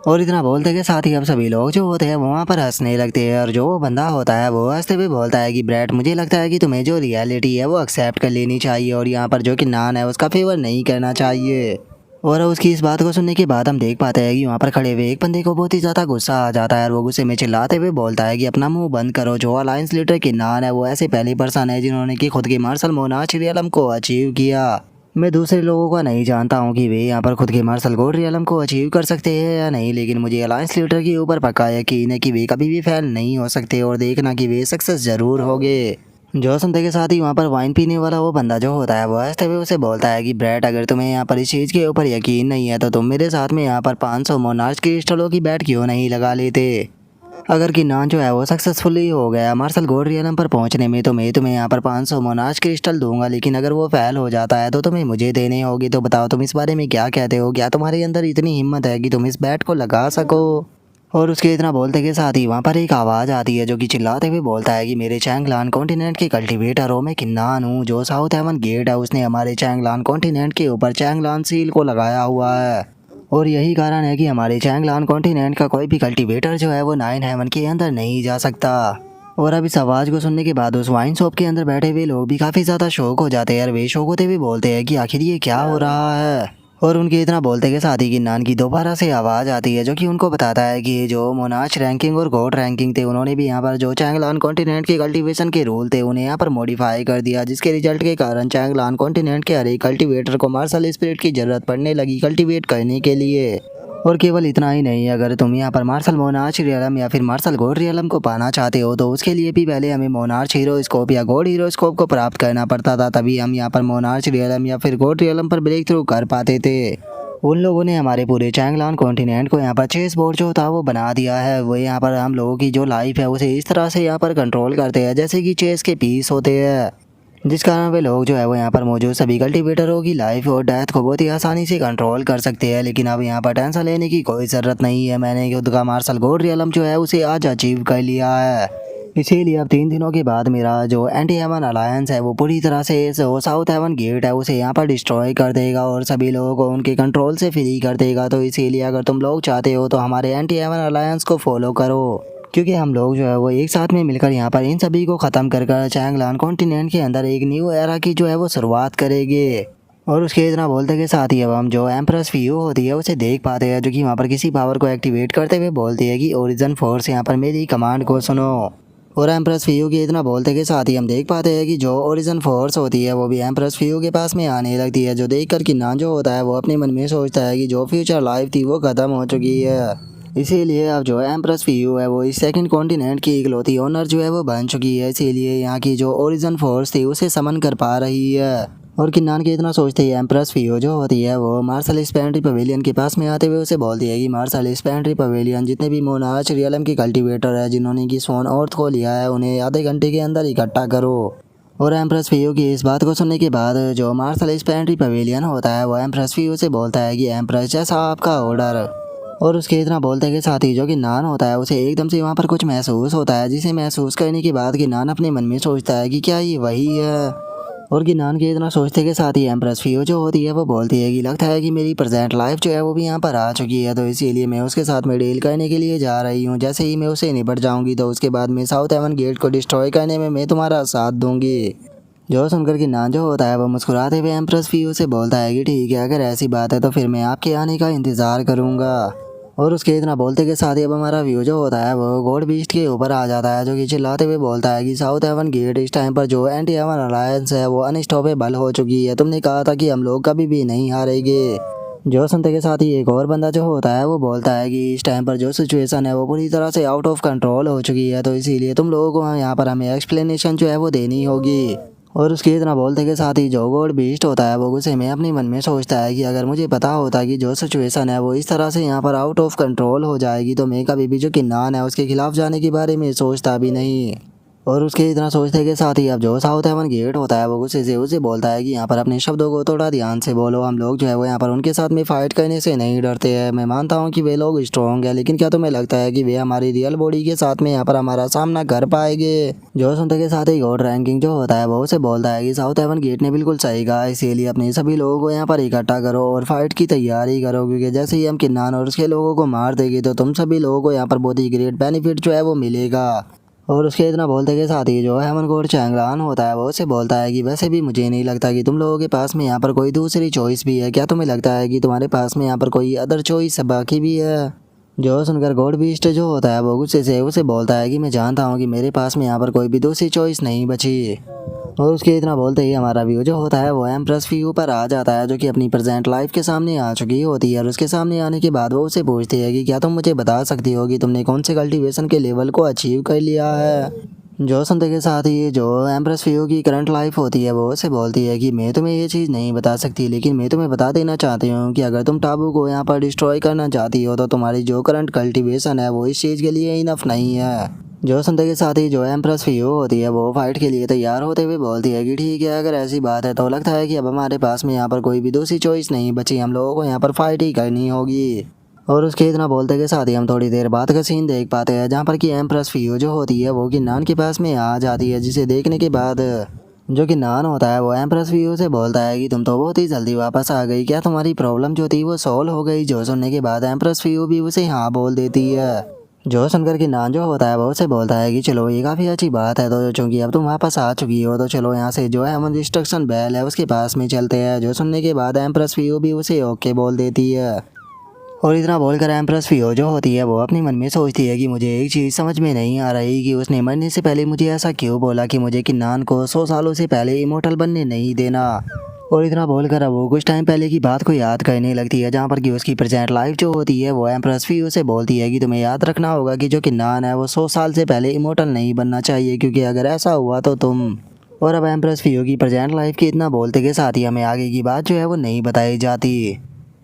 और इतना बोलते के साथ ही अब सभी लोग जो होते हैं वो वहाँ पर हंसने लगते हैं। और जो वो बंदा होता है वो हंसते हुए बोलता है कि ब्रैट मुझे लगता है कि तुम्हें जो रियलिटी है वो एक्सेप्ट कर लेनी चाहिए और यहाँ पर जो कि नान है उसका फेवर नहीं करना चाहिए। और उसकी इस बात को सुनने के बाद हम देख पाते हैं कि वहाँ पर खड़े हुए एक बंदे को बहुत ही ज़्यादा गुस्सा आ जाता है और वो गुस्से में चिल्लाते हुए बोलता है कि अपना मुंह बंद करो। जो अलायंस लीडर की नान है वो ऐसे पहली पर्सन है जिन्होंने कि खुद के मार्शल मोनार्च रियलम को अचीव किया। मैं दूसरे लोगों का नहीं जानता हूँ कि वे यहाँ पर खुद के मार्शल गोल्ड रियलम को अचीव कर सकते हैं या नहीं, लेकिन मुझे अलायंस लीडर के ऊपर पक्का यकीन है कि वे कभी भी फेल नहीं हो सकते और देखना कि वे सक्सेस जरूर होंगे। जो सुनते के साथ ही वहाँ पर वाइन पीने वाला वो बंदा जो होता है वो हंसते हुए उसे बोलता है कि ब्रैट अगर तुम्हें यहाँ पर इस चीज़ के ऊपर यकीन नहीं है तो तुम मेरे साथ में यहाँ पर 500 मोनार्च क्रिस्टलों की बैट क्यों नहीं लगा लेते। अगर किन्नान जो है वो सक्सेसफुली हो गया मार्शल गोल्ड रियलम पर पहुंचने में तो मैं तुम्हें यहाँ पर 500 मोनार्च क्रिस्टल दूंगा, लेकिन अगर वो फेल हो जाता है तो तुम्हें मुझे देने होगी। तो बताओ तुम इस बारे में क्या कहते हो, क्या तुम्हारे अंदर इतनी हिम्मत है कि तुम इस बैट को लगा सको। और उसके इतना बोलते के साथ ही वहाँ पर एक आवाज़ आती है जो कि चिल्लाते हुए बोलता है कि मेरे चैंगलान कॉन्टिनेंट के कल्टीवेटर हो, मैं किन्नान हूँ। जो साउथ हेवन गेट है उसने हमारे चैंगलान कॉन्टिनेंट के ऊपर चैंगलान सील को लगाया हुआ है और यही कारण है कि हमारे चैंगलान कॉन्टिनेंट का कोई भी कल्टीवेटर जो है वो 9 हेवन के अंदर नहीं जा सकता। और अब इस आवाज़ को सुनने के बाद उस वाइन शॉप के अंदर बैठे हुए लोग भी काफ़ी ज़्यादा शौक हो जाते हैं और वे शौक होते हुए बोलते हैं कि आखिर ये क्या हो रहा है। और उनके इतना बोलते के साथ ही किन्नान की दोबारा से आवाज़ आती है जो कि उनको बताता है कि जो मोनार्च रैंकिंग और गोल्ड रैंकिंग थे उन्होंने भी यहाँ पर जो चैंगलान कॉन्टिनेंट के कल्टीवेशन के रूल थे उन्हें यहाँ पर मॉडिफाई कर दिया, जिसके रिजल्ट के कारण चैंगलान कॉन्टिनेंट के हर एक कल्टीवेटर को मार्शल स्पिरिट की ज़रूरत पड़ने लगी कल्टीवेट करने के लिए। और केवल इतना ही नहीं, अगर तुम यहाँ पर मार्शल मोनार्च रियलम या फिर मार्शल गोल्ड रियलम को पाना चाहते हो तो उसके लिए भी पहले हमें मोनार्च हीरो स्कोप या गोल्ड हीरो स्कोप को प्राप्त करना पड़ता था, तभी हम यहाँ पर मोनार्च रियलम या फिर गोल्ड रियलम पर ब्रेक थ्रू कर पाते थे। उन लोगों ने हमारे पूरे चैंगलान कॉन्टिनेंट को यहाँ पर चेस बोर्ड जो था वो बना दिया है। वो यहाँ पर हम लोगों की जो लाइफ है उसे इस तरह से यहाँ पर कंट्रोल करते हैं जैसे कि चेस के पीस होते हैं। जिस कारण वे लोग जो है वो यहाँ पर मौजूद सभी कल्टिवेटरों की लाइफ और डेथ को बहुत ही आसानी से कंट्रोल कर सकते हैं। लेकिन अब यहाँ पर टेंशन लेने की कोई ज़रूरत नहीं है। मैंने खुद का मार्शल गोल्ड रियलम जो है उसे आज अचीव कर लिया है। इसीलिए अब 3 दिनों के बाद मेरा जो एंटी हेवन अलायंस है वो पूरी तरह से जो साउथ हेवन गेट है उसे यहाँ पर डिस्ट्रॉय कर देगा और सभी लोगों को उनके कंट्रोल से फ्री कर देगा। तो इसीलिए अगर तुम लोग चाहते हो तो हमारे एंटी हेवन अलायंस को फॉलो करो, क्योंकि हम लोग जो है वो एक साथ में मिलकर यहाँ पर इन सभी को ख़त्म कर चैंगलान कॉन्टिनेंट के अंदर एक न्यू एरा की जो है वो शुरुआत करेंगे। और उसके इतना बोलते के साथ ही अब हम जो एम्प्रेस फियो होती है उसे देख पाते हैं, जो कि वहाँ पर किसी पावर को एक्टिवेट करते हुए बोलती है कि ओरिजिन फोर्स यहाँ पर मेरी कमांड को सुनो। और एम्प्रेस फियो के इतना बोलते के साथ ही हम देख पाते हैं कि जो ओरिजिन फोर्स होती है वो भी एम्प्रेस फियो के पास में आने लगती है, जो देख कर किन्नान जो होता है वो अपने मन में सोचता है कि जो फ्यूचर लाइफ थी वो ख़त्म हो चुकी है। इसीलिए अब जो एम्प्रेस फियो है वो इस सेकंड कॉन्टिनेंट की इकलौती ओनर जो है वो बन चुकी है। इसीलिए यहाँ की जो ओरिजिन फोर्स थी उसे समन कर पा रही है। और किन्नान के इतना सोचते ही एम्प्रेस फियो जो होती है वो मार्शल स्पेंट्री पवेलियन के पास में आते हुए उसे बोलती है कि मार्शल स्पेंट्री पवेलियन जितने भी मोनार्च रियलम के कल्टीवेटर है जिन्होंने की सोन अर्थ को लिया है उन्हें आधे घंटे के अंदर इकट्ठा करो। और एम्प्रेस फियो की इस बात को सुनने के बाद जो मार्शल स्पेंट्री पवेलियन होता है वो एम्प्रेस फियो से बोलता है कि एम्प्रेस जैसा आपका ऑर्डर। और उसके इतना बोलते के साथ ही जो कि नान होता है उसे एकदम से वहाँ पर कुछ महसूस होता है, जिसे महसूस करने के बाद कि नान अपने मन में सोचता है कि क्या ये वही है। और कि नान के इतना सोचते के साथ ही एम्प्रेस फियो जो होती है वो बोलती है कि लगता है कि मेरी प्रेजेंट लाइफ जो है वो भी यहाँ पर आ चुकी है, तो इसीलिए मैं उसके साथ में डील करने के लिए जा रही हूँ। जैसे ही मैं उसे निपट जाऊँगी तो उसके बाद मैं साउथ हेवन गेट को डिस्ट्रॉय करने में मैं तुम्हारा साथ दूंगी। जो सुनकर कि नान जो होता है वो मुस्कुराते हुए एम्प्रेस फियो से बोलता है कि ठीक है, अगर ऐसी बात है तो फिर मैं आपके आने का इंतज़ार करूँगा। और उसके इतना बोलते के साथ ही अब हमारा व्यू जो होता है वो गॉड बीस्ट के ऊपर आ जाता है, जो कि चिल्लाते हुए बोलता है कि साउथ हेवन गेट इस टाइम पर जो एंटी हेवन अलायंस है वो अनस्टॉपेबल हो चुकी है। तुमने कहा था कि हम लोग कभी भी नहीं हारेंगे। जो सुनते के साथ ही एक और बंदा जो होता है वो बोलता है कि इस टाइम पर जो सिचुएशन है वो पूरी तरह से आउट ऑफ कंट्रोल हो चुकी है, तो इसीलिए तुम लोगों को यहाँ पर हमें एक्सप्लेनेशन जो है वो देनी होगी। और उसके इतना बोलते के साथ ही जो गॉड बीस्ट होता है वो गुस्से में अपने मन में सोचता है कि अगर मुझे पता होता कि जो सिचुएशन है वो इस तरह से यहाँ पर आउट ऑफ कंट्रोल हो जाएगी तो मैं कभी भी जो किन्नान है उसके खिलाफ जाने के बारे में सोचता भी नहीं। और उसके इतना सोचते के साथ ही अब जो साउथ हेवन गेट होता है वो गुस्से से उसे बोलता है कि यहाँ पर अपने शब्दों को थोड़ा ध्यान से बोलो। हम लोग जो है वो यहाँ पर उनके साथ में फाइट करने से नहीं डरते हैं। मैं मानता हूँ कि वे लोग स्ट्रॉन्ग है, लेकिन क्या तुम्हें लगता है कि वे हमारी रियल बॉडी के साथ में यहाँ पर हमारा सामना कर पाएंगे। जो सुनते के साथ ही गॉड रैंकिंग जो होता है वो उसे बोलता है कि साउथ हेवन गेट ने बिल्कुल सही कहा, इसीलिए अपने सभी लोगों को यहाँ पर इकट्ठा करो और फाइट की तैयारी करो, क्योंकि जैसे ही हम किन्नान और उसके लोगों को मार देंगे तो तुम सभी लोगों को यहाँ पर बहुत ही ग्रेट बेनिफिट जो है वो मिलेगा। और उसके इतना बोलते के साथ ही जो हेमन गोड चैंगलान होता है वो उसे बोलता है कि वैसे भी मुझे नहीं लगता कि तुम लोगों के पास में यहाँ पर कोई दूसरी चॉइस भी है। क्या तुम्हें लगता है कि तुम्हारे पास में यहाँ पर कोई अदर चॉइस बाकी भी है। जो सुनकर गॉड बीस्ट जो होता है वो गुस्से से उसे बोलता है कि मैं जानता हूँ कि मेरे पास में यहाँ पर कोई भी दूसरी चॉइस नहीं बची। और उसके इतना बोलते ही हमारा व्यू जो होता है वो एम्प्रेस व्यू पर आ जाता है, जो कि अपनी प्रेजेंट लाइफ के सामने आ चुकी होती है। और उसके सामने आने के बाद वो उसे पूछती है कि क्या तुम मुझे बता सकती हो कि तुमने कौन से कल्टीवेशन के लेवल को अचीव कर लिया है। जो सुनते के साथ ही जो एम्प्रेस व्यू की करंट लाइफ होती है वो उसे बोलती है कि मैं तुम्हें ये चीज़ नहीं बता सकती, लेकिन मैं तुम्हें बता देना चाहती हूँ कि अगर तुम टाबू को यहाँ पर डिस्ट्रॉय करना चाहती हो तो तुम्हारी जो करंट कल्टीवेशन है वो इस चीज़ के लिए इनफ नहीं है। जो सुनते के साथ ही जो एम्प्रेस फियो होती है वो फाइट के लिए तैयार होते हुए बोलती है कि ठीक है, अगर ऐसी बात है तो लगता है कि अब हमारे पास में यहाँ पर कोई भी दूसरी चॉइस नहीं बची, हम लोगों को यहाँ पर फाइट ही करनी होगी। और उसके इतना बोलते के साथ ही हम थोड़ी देर बाद का सीन देख पाते हैं, जहाँ पर कि एम्प्रेस फियो जो होती है वो किन्नान के पास में आ जाती है, जिसे देखने के बाद जो कि नान होता है वो एम्प्रेस व्यू से बोलता है कि तुम तो बहुत ही जल्दी वापस आ गई, क्या तुम्हारी प्रॉब्लम जो थी वो सॉल्व हो गई। जो सुनने के बाद एम्प्रेस व्यू भी उसे हाँ बोल देती है। जो सुनकर कि नान जो होता है वो उसे बोलता है कि चलो ये काफ़ी अच्छी बात है, तो चूंकि अब तुम वापस आ चुकी हो तो चलो यहाँ से जो है हम डिस्ट्रक्शन बेल है उसके पास में चलते हैं। जो सुनने के बाद एम्प्रेस व्यू भी उसे ओके बोल देती है। और इतना बोलकर एम्प्रेस फियो जो होती है वो अपने मन में सोचती है कि मुझे एक चीज़ समझ में नहीं आ रही कि उसने मरने से पहले मुझे ऐसा क्यों बोला कि मुझे किन्नान को 100 सालों से पहले इमोर्टल बनने नहीं देना। और इतना बोलकर अब वो कुछ टाइम पहले की बात को याद करने लगती है, जहाँ पर कि उसकी प्रेजेंट लाइफ जो होती है वो एम्प्रेस फियो से बोलती है कि तुम्हें याद रखना होगा कि जो किन्नान है वो 100 साल से पहले इमोर्टल नहीं बनना चाहिए, क्योंकि अगर ऐसा हुआ तो तुम। और अब एम्प्रेस फियो की प्रेजेंट लाइफ के इतना बोलते के साथ ही हमें आगे की बात जो है वो नहीं बताई जाती।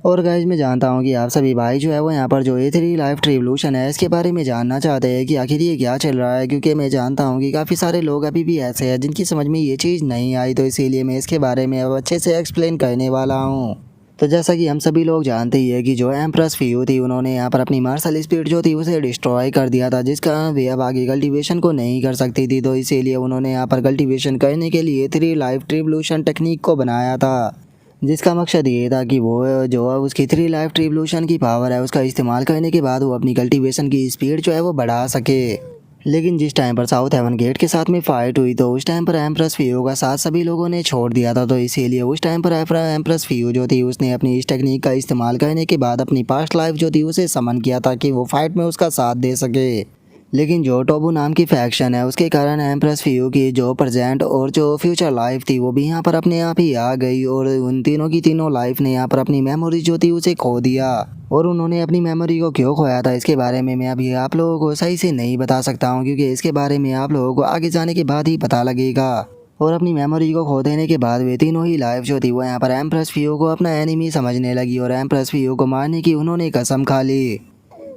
और गाइज मैं जानता हूँ कि आप सभी भाई जो है वो यहाँ पर जो A3 लाइफ रिवॉल्यूशन है इसके बारे में जानना चाहते हैं कि आखिर ये क्या चल रहा है, क्योंकि मैं जानता हूँ कि काफ़ी सारे लोग अभी भी ऐसे हैं जिनकी समझ में ये चीज़ नहीं आई, तो इसीलिए मैं इसके बारे में अब अच्छे से एक्सप्लेन करने वाला हूँ। तो जैसा कि हम सभी लोग जानते ही है कि जो एम्प्रेस फियू थी उन्होंने यहाँ पर अपनी मार्शल स्पीड जो थी उसे डिस्ट्रॉय कर दिया था, जिस कारण वे अब आगे कल्टीवेशन को नहीं कर सकती थी। तो इसीलिए उन्होंने यहाँ पर कल्टीवेशन करने के लिए A3 लाइफ रिवॉल्यूशन टेक्निक को बनाया था, जिसका मकसद ये था कि वो जो उसकी 3 लाइफ रिवॉल्यूशन की पावर है उसका इस्तेमाल करने के बाद वो अपनी कल्टीवेशन की स्पीड जो है वो बढ़ा सके। लेकिन जिस टाइम पर साउथ हेवन गेट के साथ में फाइट हुई तो उस टाइम पर एम्प्रेस फियू का साथ सभी लोगों ने छोड़ दिया था। तो इसीलिए उस टाइम पर एम्प्रेस फियू जो थी उसने अपनी इस टेक्निक का इस्तेमाल करने के बाद अपनी पास्ट लाइफ जो थी उसे समन किया था कि वो फाइट में उसका साथ दे सके। लेकिन जो टोबू नाम की फैक्शन है उसके कारण एम्प्रेस फियू की जो प्रेजेंट और जो फ्यूचर लाइफ थी वो भी यहाँ पर अपने आप ही आ गई, और उन तीनों की तीनों लाइफ ने यहाँ पर अपनी मेमोरी जो थी उसे खो दिया। और उन्होंने अपनी मेमोरी को क्यों खोया था इसके बारे में मैं अभी आप लोगों को सही से नहीं बता सकता हूँ, क्योंकि इसके बारे में आप लोगों को आगे जाने के बाद ही पता लगेगा। और अपनी मेमोरी को खो देने के बाद वे तीनों ही लाइफ जो थी वो यहाँ पर एम्प्रेस फियू को अपना एनिमी समझने लगी और एम्प्रेस फियू को मारने की उन्होंने कसम खा ली।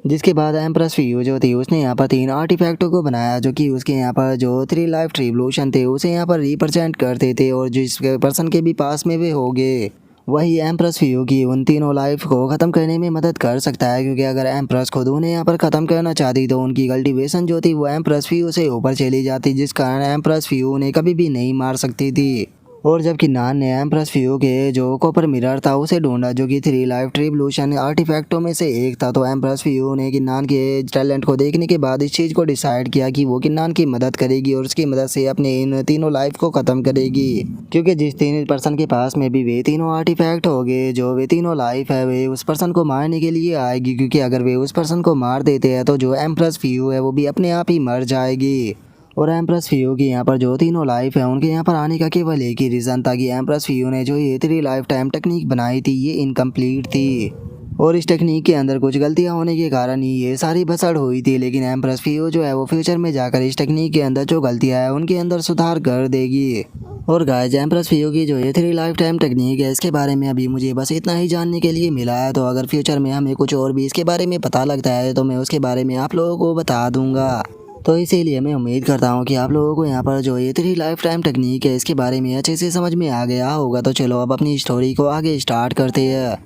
जिसके बाद एम्प्रेस फियू जो थी उसने यहाँ पर 3 आर्टिफैक्टों को बनाया जो कि उसके यहाँ पर जो 3 लाइफ रिवॉल्यूशन थे उसे यहाँ पर रिप्रेजेंट करते थे, और जिस पर्सन के भी पास में वे होंगे वही एम्प्रेस फियू की उन तीनों लाइफ को ख़त्म करने में मदद कर सकता है। क्योंकि अगर एम्प्रेस खुद उन्हें यहाँ पर ख़त्म करना चाहती तो उनकी कल्टीवेशन जो थी वो एम्प्रेस फियू से ऊपर चली जाती, जिस कारण एम्प्रेस फियू उन्हें कभी भी नहीं मार सकती थी। और जब किन्नान ने एम्प्रेस फियू के जो कॉपर मिरर था उसे ढूंढा जो कि 3 लाइफ रिवॉल्यूशन आर्टिफैक्टों में से एक था, तो एम्प्रेस फियू ने किन्नान के टैलेंट को देखने के बाद इस चीज़ को डिसाइड किया कि वो किन्नान की मदद करेगी और उसकी मदद से अपने इन तीनों लाइफ को ख़त्म करेगी। क्योंकि जिस तीन पर्सन के पास में भी वे तीनों आर्टिफैक्ट हो गए, जो वे तीनों लाइफ है, वे उस पर्सन को मारने के लिए आएगी। क्योंकि अगर वे उस पर्सन को मार देते हैं तो जो एम्प्रेस फियू है वो भी अपने आप ही मर जाएगी। और एम्प्रेस फियू की यहाँ पर जो तीनों लाइफ है उनके यहाँ पर आने का केवल एक ही रीज़न था कि एम्प्रेस फियू ने जो ये 3 लाइफ टाइम टेक्निक बनाई थी ये इनकम्प्लीट थी, और इस टेक्निक के अंदर कुछ गलतियाँ होने के कारण ही ये सारी भसड़ हुई थी। लेकिन एम्प्रेस फियू जो है वो फ्यूचर में जाकर इस टेक्निक के अंदर जो गलतियाँ है उनके अंदर सुधार कर देगी। और गाइस एम्प्रेस फियू की जो ये 3 लाइफ टाइम टेक्निक है इसके बारे में अभी मुझे बस इतना ही जानने के लिए मिला है, तो अगर फ्यूचर में हमें कुछ और भी इसके बारे में पता लगता है तो मैं उसके बारे में आप लोगों को बता दूंगा। तो इसीलिए मैं उम्मीद करता हूँ कि आप लोगों को यहाँ पर जो ये 3 लाइफ टाइम टेक्निक है इसके बारे में अच्छे से समझ में आ गया होगा। तो चलो अब अपनी स्टोरी को आगे स्टार्ट करते हैं।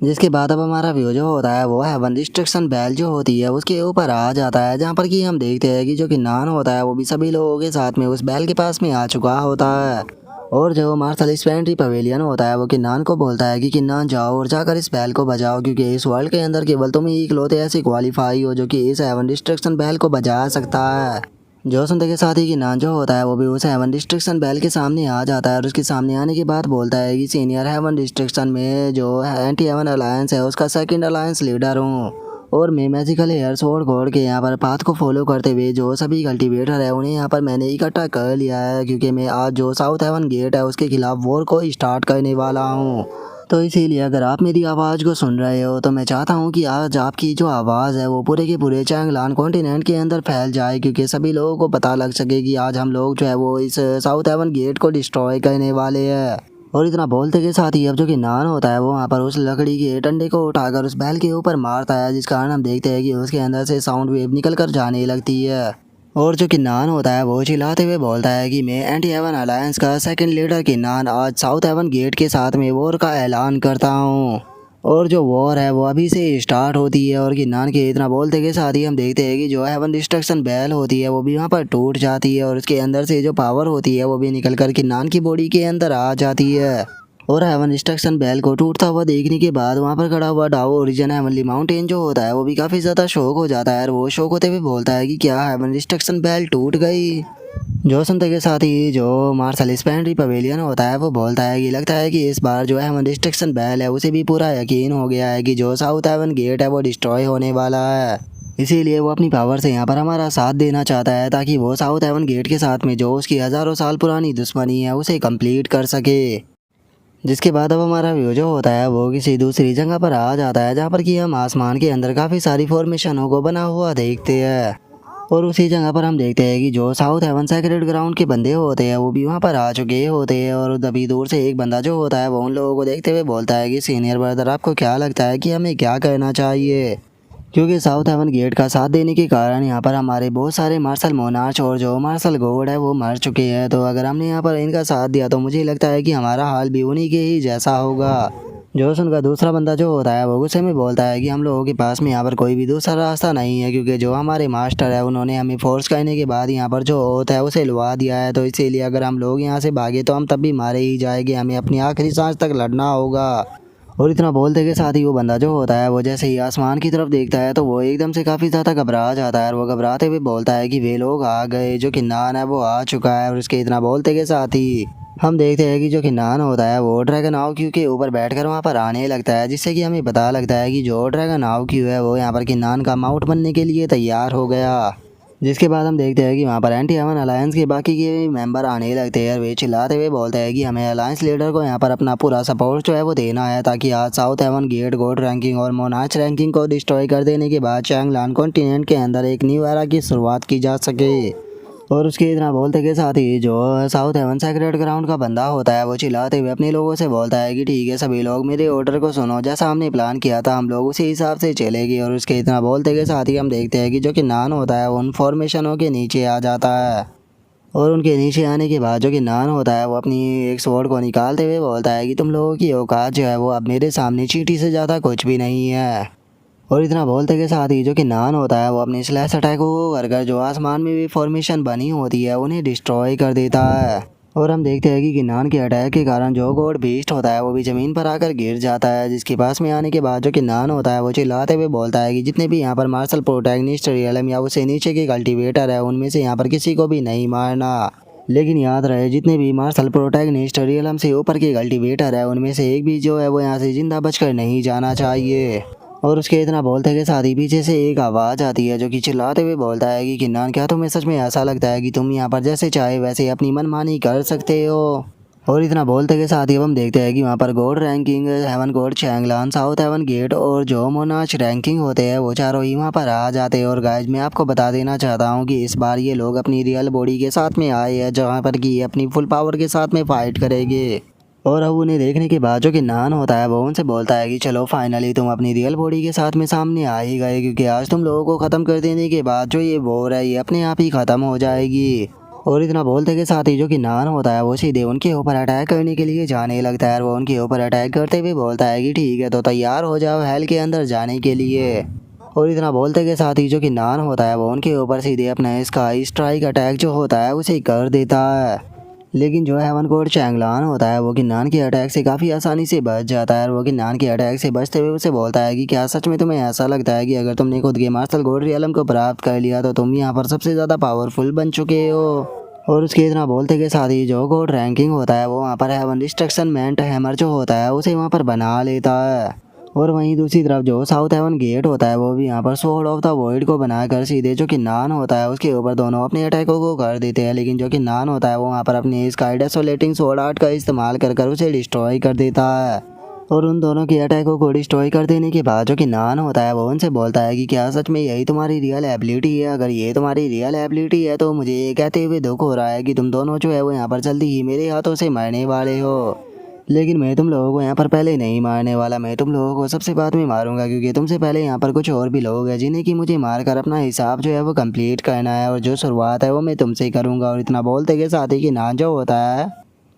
जिसके बाद अब हमारा व्यू जो होता है वो हेवन डिस्ट्रक्शन बेल जो होती है उसके ऊपर आ जाता है, जहाँ पर कि हम देखते हैं कि जो कि नान होता है वो भी सभी लोगों के साथ में उस बेल के पास में आ चुका होता है। और जो मार्शल स्पेंट्री पवेलियन होता है वो किन्नान को बोलता है कि किन्नान जाओ और जाकर इस बैल को बजाओ, क्योंकि इस वर्ल्ड के अंदर केवल तुम ही इकलौते ऐसे क्वालिफाई हो जो कि इस हेवन डिस्ट्रक्शन बैल को बजा सकता है। जो सुनते के साथ ही किन्नान जो होता है वो भी उस हेवन डिस्ट्रक्शन बैल के सामने आ जाता है, और उसके सामने आने के बाद बोलता है कि सीनियर हेवन डिस्ट्रक्शन में जो एंटी हेवन अलायंस है उसका सेकंड अलायंस लीडर हूँ, और मैं मैजिकल हेयर स्वॉर्ड गॉड के यहाँ पर पाथ को फॉलो करते हुए जो सभी कल्टीवेटर है उन्हें यहाँ पर मैंने इकट्ठा कर लिया है, क्योंकि मैं आज जो साउथ हेवन गेट है उसके खिलाफ वॉर को स्टार्ट करने वाला हूँ। तो इसीलिए अगर आप मेरी आवाज़ को सुन रहे हो तो मैं चाहता हूँ कि आज आपकी जो आवाज़ है वो पूरे के पूरे चांगलान कॉन्टिनेंट के अंदर फैल जाए, क्योंकि सभी लोगों को पता लग सके कि आज हम लोग जो है वो इस साउथ हेवन गेट को डिस्ट्रॉय करने वाले हैं। और इतना बोलते के साथ ही अब जो कि नान होता है वो वहाँ पर उस लकड़ी के डंडे को उठाकर उस बैल के ऊपर मारता है, जिस कारण हम देखते हैं कि उसके अंदर से साउंड वेव निकल कर जाने लगती है। और जो किन्नान होता है वो चिल्लाते हुए बोलता है कि मैं एंटी हेवन अलायंस का सेकंड लीडर किन्नान आज साउथ हेवन गेट के साथ में वॉर का ऐलान करता हूँ। और जो वॉर है वो अभी से स्टार्ट होती है, और किन्नान के इतना बोलते के साथ ही हम देखते हैं कि जो हेवन डिस्ट्रक्शन बैल होती है वो भी वहाँ पर टूट जाती है, और उसके अंदर से जो पावर होती है वो भी निकल कर किन्नान की बॉडी के अंदर आ जाती है। और हेवन डिस्ट्रक्शन बैल को टूटता हुआ देखने के बाद वहाँ पर खड़ा हुआ डाओ ओरिजिन हेवनली माउंटेन जो होता है वो भी काफ़ी ज़्यादा शौक हो जाता है, और वो शौक होते हुए बोलता है कि क्या हेवन डिस्ट्रक्शन बैल टूट गई। जो सुनते के साथ ही जो मार्शल स्पेंट्री पवेलियन होता है वो बोलता है कि लगता है कि इस बार जो हेवन डिस्ट्रक्शन बैल है उसे भी पूरा यकीन हो गया है कि जो साउथ हेवन गेट है वो डिस्ट्रॉय होने वाला है, इसीलिए वो अपनी पावर से यहाँ पर हमारा साथ देना चाहता है ताकि वो साउथ हेवन गेट के साथ में जो उसकी हज़ारों साल पुरानी दुश्मनी है उसे कंप्लीट कर सके। जिसके बाद अब हमारा व्यू जो होता है वो किसी दूसरी जगह पर आ जाता है, जहाँ पर कि हम आसमान के अंदर काफ़ी सारी फॉर्मेशनों को बना हुआ देखते हैं। और उसी जगह पर हम देखते हैं कि जो साउथ हेवन सेक्रेड ग्राउंड के बंदे होते हैं वो भी वहाँ पर आ चुके होते हैं। और तभी दूर से एक बंदा जो होता है वो उन लोगों को देखते हुए बोलता है कि सीनियर ब्रदर, आपको क्या लगता है कि हमें क्या करना चाहिए? क्योंकि साउथ हेवन गेट का साथ देने के कारण यहाँ पर हमारे बहुत सारे मार्शल मोनार्च और जो मार्शल गॉड है वो मर चुके हैं। तो अगर हमने यहाँ पर इनका साथ दिया तो मुझे लगता है कि हमारा हाल भी उन्हीं के ही जैसा होगा। जोश उनका दूसरा बंदा जो होता है वो गुस्से में बोलता है कि हम लोगों के पास में यहाँ पर कोई भी दूसरा रास्ता नहीं है, क्योंकि जो हमारे मास्टर है उन्होंने हमें फोर्स करने के बाद यहाँ पर जो होता है उसे लुवा दिया है। तो इसीलिए अगर हम लोग यहाँ से भागे तो हम तब भी मारे ही जाएंगे, हमें अपनी आखिरी सांस तक लड़ना होगा। और इतना बोलते के साथ ही वो बंदा जो होता है वो जैसे ही आसमान की तरफ देखता है तो वो एकदम से काफ़ी ज़्यादा घबरा जाता है। और वो घबराते हुए बोलता है कि वे लोग आ गए, जो किन्नान है वो आ चुका है। और उसके इतना बोलते के साथ ही हम देखते हैं कि जो किन्नान होता है वो ड्रैगन आव क्यू के ऊपर बैठकर वहाँ पर आने लगता है, जिससे कि हमें पता लगता है कि जो ड्रैगन आव क्यू है वो यहाँ पर किन्नान का माउंट बनने के लिए तैयार हो गया। जिसके बाद हम देखते हैं कि वहाँ पर एंटी हेवन अलायंस के बाकी के मेंबर आने लगते हैं और वे चिल्लाते हुए बोलते हैं कि हमें अलायंस लीडर को यहाँ पर अपना पूरा सपोर्ट जो है वो देना है, ताकि आज south heaven gate gold ranking और मोनार्च रैंकिंग को डिस्ट्रॉय कर देने के बाद चैंगलान कॉन्टिनेंट के अंदर एक न्यू एरा की शुरुआत की जा सके। और उसके इतना बोलते के साथ ही जो साउथ हेवन सेक्रेड ग्राउंड का बंदा होता है वो चिल्लाते हुए अपने लोगों से बोलता है कि ठीक है सभी लोग, मेरे ऑर्डर को सुनो, जैसा हमने प्लान किया था हम लोग उसी हिसाब से चलेंगे। और उसके इतना बोलते के साथ ही हम देखते हैं कि जो कि नान होता है वो उन फॉर्मेशनों के नीचे आ जाता है। और उनके नीचे आने के बाद जो कि नान होता है वो अपनी एक स्वॉर्ड को निकालते हुए बोलता है कि तुम लोगों की औकात जो है वो अब मेरे सामने चींटी से ज़्यादा कुछ भी नहीं है। और इतना बोलते के साथ ही जो कि नान होता है वो अपने स्लैश अटैकों को कर कर जो आसमान में भी फॉर्मेशन बनी होती है उन्हें डिस्ट्रॉय कर देता है। और हम देखते हैं कि किन्नान के अटैक के कारण जो गॉड बीस्ट होता है वो भी ज़मीन पर आकर गिर जाता है, जिसके पास में आने के बाद जो किन्नान होता है वो चिल्लाते हुए बोलता है कि जितने भी यहाँ पर मार्शल प्रोटैगनिस्ट रियलम या उससे नीचे के कल्टीवेटर है उनमें से यहाँ पर किसी को भी नहीं मारना। लेकिन याद रहे जितने भी मार्शल प्रोटैगनिस्ट रियलम से ऊपर के कल्टीवेटर है उनमें से एक भी जो है वो यहाँ से जिंदा बचकर नहीं जाना चाहिए। और उसके इतना बोलते के साथ ही पीछे से एक आवाज़ आती है जो कि चिल्लाते हुए बोलता है कि किन्नान, क्या तुम्हें सच में ऐसा लगता है कि तुम यहाँ पर जैसे चाहे वैसे अपनी मनमानी कर सकते हो? और इतना बोलते के साथ ही हम देखते हैं कि वहाँ पर गॉड रैंकिंग, हेवन गॉड चैंगलान, साउथ हेवन गेट और जो मोनार्च रैंकिंग होते हैं वो चारों ही वहाँ पर आ जाते हैं। और गाइज मैं आपको बता देना चाहता हूँ कि इस बार ये लोग अपनी रियल बॉडी के साथ में आए हैं, जहाँ पर कि ये अपनी फुल पावर के साथ में फाइट करेंगे। और अब उन्हें देखने के बाद जो कि नान होता है वो उनसे बोलता है कि चलो फाइनली तुम अपनी रियल बॉडी के साथ में सामने आ ही गए, क्योंकि आज तुम लोगों को ख़त्म कर देने के बाद जो ये वॉर है ये अपने आप ही ख़त्म हो जाएगी। और इतना बोलते के साथ ही जो कि नान होता है वो सीधे उनके ऊपर अटैक करने के लिए जाने लगता है। और वो उनके ऊपर अटैक करते हुए बोलता है कि ठीक है तो तैयार हो जाओ हेल के अंदर जाने के लिए। और इतना बोलते के साथ ही जो कि नान होता है वो उनके ऊपर सीधे अपना स्काई स्ट्राइक अटैक जो होता है उसे कर देता है। लेकिन जो हेवन कोड चैंगलान होता है वो किन्नान के अटैक से काफ़ी आसानी से बच जाता है। और वो किन्नान के अटैक से बचते हुए उसे बोलता है कि क्या सच में तुम्हें ऐसा लगता है कि अगर तुमने खुद के मार्शल गॉड रियलम को प्राप्त कर लिया तो तुम यहाँ पर सबसे ज़्यादा पावरफुल बन चुके हो? और उसके इतना बोलते के साथ ही जो गॉड रैंकिंग होता है वो वहाँ पर हेवन डिस्ट्रक्शन मेंट हैमर जो होता है उसे वहाँ पर बना लेता है। और वहीं दूसरी तरफ जो साउथ हेवन गेट होता है वो भी यहाँ पर स्वॉर्ड ऑफ द वॉइड को बनाकर सीधे जो कि नान होता है उसके ऊपर दोनों अपने अटैकों को कर देते हैं। लेकिन जो कि नान होता है वो वहाँ पर अपनी स्काई डेसोलेटिंग स्वॉर्ड आर्ट का इस्तेमाल कर कर उसे डिस्ट्रॉय कर देता है। और उन दोनों के अटैकों को डिस्ट्रॉय कर देने के बाद जो कि नान होता है वो उनसे बोलता है कि क्या सच में यही तुम्हारी रियल एबिलिटी है? अगर ये तुम्हारी रियल एबिलिटी है तो मुझे ये कहते हुए दुख हो रहा है कि तुम दोनों जो है वो यहाँ पर जल्दी ही मेरे हाथों से मरने वाले हो। लेकिन मैं तुम लोगों को यहाँ पर पहले नहीं मारने वाला, मैं तुम लोगों को सबसे बाद में मारूंगा, क्योंकि तुमसे पहले यहाँ पर कुछ और भी लोग हैं जिन्हें कि मुझे मारकर अपना हिसाब जो है वो कंप्लीट करना है। और जो शुरुआत है वो मैं तुमसे ही करूँगा। और इतना बोलते के साथ ही कि नान जो होता है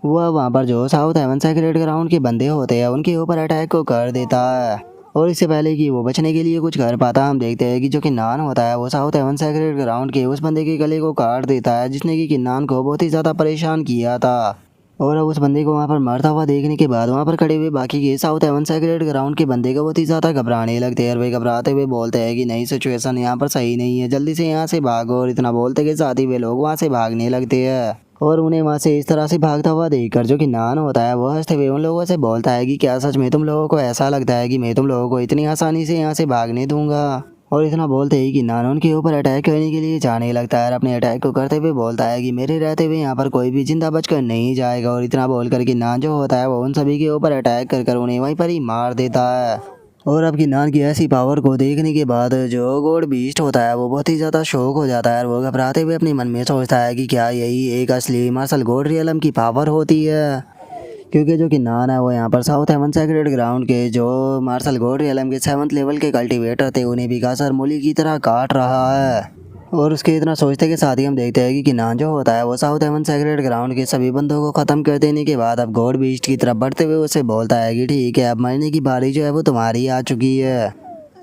वह वहाँ पर जो साउथ हेवन सेक्रेड ग्राउंड के बंदे होते हैं उनके ऊपर अटैक को कर देता है। और इससे पहले कि वो बचने के लिए कुछ कर पाता हम देखते हैं कि जो कि नान होता है वो साउथ हेवन सेक्रेड ग्राउंड के उस बंदे के गले को काट देता है जिसने कि किन्नान को बहुत ही ज़्यादा परेशान किया था। और अब उस बंदे को वहाँ पर मरता हुआ देखने के बाद वहाँ पर खड़े हुए बाकी के साउथ हेवन सेक्रेड ग्राउंड के बंदे को बहुत ही ज़्यादा घबराने लगते हैं। और वे घबराते हुए बोलते हैं कि नहीं, सिचुएशन यहाँ पर सही नहीं है, जल्दी से यहाँ से भागो। और इतना बोलते के साथ ही वे लोग वहाँ से भागने लगते हैं। और उन्हें वहाँ से इस तरह से भागता हुआ देखकर जो कि नान होता है वो हंसते हुए उन लोगों से बोलता है कि क्या सच में तुम लोगों को ऐसा लगता है कि मैं तुम लोगों को इतनी आसानी से यहाँ से भागने दूंगा? और इतना बोलते ही कि नान उनके ऊपर अटैक करने के लिए जाने लगता है और अपने अटैक को करते हुए बोलता है कि मेरे रहते हुए यहाँ पर कोई भी जिंदा बचकर नहीं जाएगा। और इतना बोलकर कि नान जो होता है वो उन सभी के ऊपर अटैक कर कर उन्हें वहीं पर ही मार देता है। और अब किन्नान की ऐसी पावर को देखने के बाद जो गॉड बीस्ट होता है वो बहुत ही ज़्यादा शौक हो जाता है और वो घबराते हुए अपने मन में सोचता है कि क्या यही एक असली मार्शल गॉड रियलम की पावर होती है। क्योंकि जो किन्नान है वो यहाँ पर साउथ हेवन सेक्रेड ग्राउंड के जो मार्शल गॉड रियलम के 7th लेवल के कल्टीवेटर थे उन्हें भी कासर मूली की तरह काट रहा है। और उसके इतना सोचते के साथ ही हम देखते हैं कि किन्नान जो होता है वो साउथ हेवन सेक्रेड ग्राउंड के सभी बंदों को खत्म कर देने के बाद अब गॉड बीस्ट की तरफ बढ़ते हुए उसे बोलता है कि ठीक है अब मरने की बारी जो है वो तुम्हारी आ चुकी है।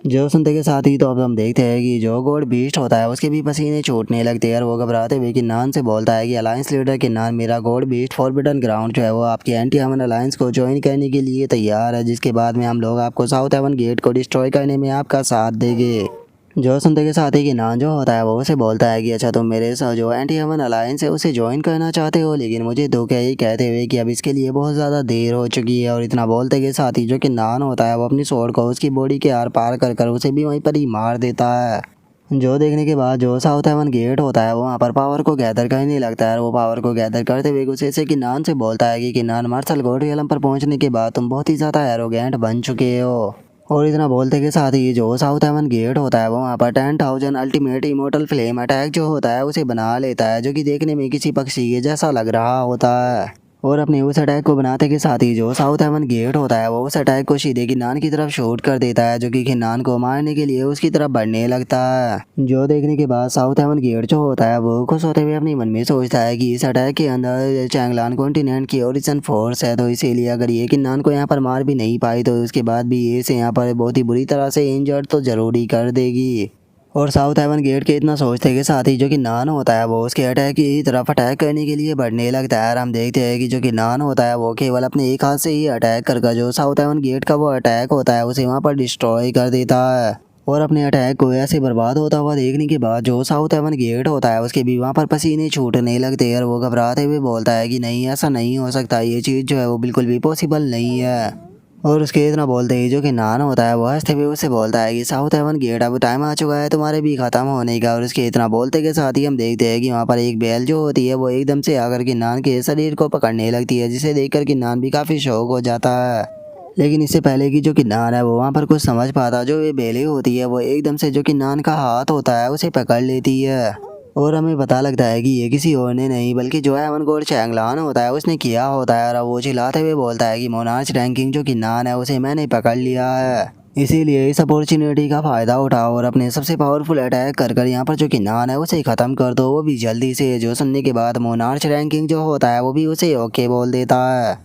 जो सुनते के साथ ही तो अब हम देखते हैं कि जो गॉड बीस्ट होता है उसके भी पसीने छूटने लगते हैं और वो घबराते हुए किन्नान से बोलता है कि अलायंस लीडर किन्नान, मेरा गॉड बीस्ट फॉरबिडन ग्राउंड जो है वो आपकी एंटी हेवन अलायंस को ज्वाइन करने के लिए तैयार है, जिसके बाद में हम लोग आपको साउथ हेवन गेट को डिस्ट्रॉय करने में आपका साथ देंगे। जो सुनते के साथ ही किन्नान जो होता है वो उसे बोलता है कि अच्छा तुम मेरे साथ जो एंटी हेवन अलायंस है उसे ज्वाइन करना चाहते हो, लेकिन मुझे धोखा ही कहते हुए कि अब इसके लिए बहुत ज़्यादा देर हो चुकी है। और इतना बोलते के साथ ही जो किन्नान होता है वो अपनी स्वॉर्ड को उसकी बॉडी के आर पार कर कर उसे भी वहीं पर ही मार देता है। जो देखने के बाद जो साउथ हेवन गेट होता है वो वहाँ पर पावर को गैदर करने लगता है और वो पावर को गैदर करते हुए गुस्से से किन्नान से बोलता है कि किन्नान, मार्शल गॉड रियलम पर पहुँचने के बाद तुम बहुत ही ज़्यादा एरोगेंट बन चुके हो। और इतना बोलते के साथ ही जो साउथ हेवन गेट होता है वो वहाँ पर 10,000 अल्टीमेट इमोर्टल फ्लेम अटैक जो होता है उसे बना लेता है, जो कि देखने में किसी पक्षी के जैसा लग रहा होता है। और अपने उस अटैक को बनाते के साथ ही जो साउथ हेवन गेट होता है वो उस अटैक को सीधे किन्नान की तरफ शूट कर देता है, जो कि किन्नान को मारने के लिए उसकी तरफ बढ़ने लगता है। जो देखने के बाद साउथ हेवन गेट जो होता है वो खुश होते हुए अपने मन में सोचता है कि इस अटैक के अंदर चैंगलान कॉन्टिनेंट की ओरिजिन फोर्स है, तो इसीलिए अगर ये किन्नान को यहाँ पर मार भी नहीं पाई तो उसके बाद भी ये इसे यहाँ पर बहुत ही बुरी तरह से इंजर्ड तो जरूर ही कर देगी। और साउथ हेवन गेट के इतना सोचते के साथ ही जो कि नान होता है वो उसके अटैक की तरफ अटैक करने के लिए बढ़ने लगता है। और हम देखते हैं कि जो कि नान होता है वो केवल अपने एक हाथ से ही अटैक कर जो साउथ हेवन गेट का वो अटैक होता है उसे वहाँ पर डिस्ट्रॉय कर देता है। और अपने अटैक को ऐसे बर्बाद होता हुआ देखने के बाद जो साउथ हेवन गेट होता है उसके भी वहाँ पर पसीने छूटने लगते हैं और वो घबराते हुए बोलता है कि नहीं, ऐसा नहीं हो सकता, ये चीज़ जो है वो बिल्कुल भी पॉसिबल नहीं है। और उसके इतना बोलते ही जो कि नान होता है वो हंसते हुए उससे बोलता है कि साउथ हेवन गेट अब टाइम आ चुका है तुम्हारे भी खत्म होने का। और उसके इतना बोलते के साथ ही हम देखते हैं कि वहाँ पर एक बैल जो होती है वो एकदम से आकर के नान के शरीर को पकड़ने लगती है, जिसे देखकर कि नान भी काफ़ी शौक हो जाता है। लेकिन इससे पहले कि जो कि नान है वो वहाँ पर कुछ समझ पाता, जो ये बेले होती है वो एकदम से जो कि नान का हाथ होता है उसे पकड़ लेती है। और हमें पता लगता है कि ये किसी और ने नहीं बल्कि जो है हेवन गोड चैंगलान होता है उसने किया होता है। और वो चिल्लाते हुए बोलता है कि मोनार्च रैंकिंग जो कि नान है उसे मैंने पकड़ लिया है, इसीलिए इस अपॉर्चुनिटी का फ़ायदा उठाओ और अपने सबसे पावरफुल अटैक कर कर यहाँ पर जो कि नान है उसे ख़त्म कर दो, वो भी जल्दी से। जो सुनने के बाद मोनार्च रैंकिंग जो होता है वो भी उसे ओके बोल देता है।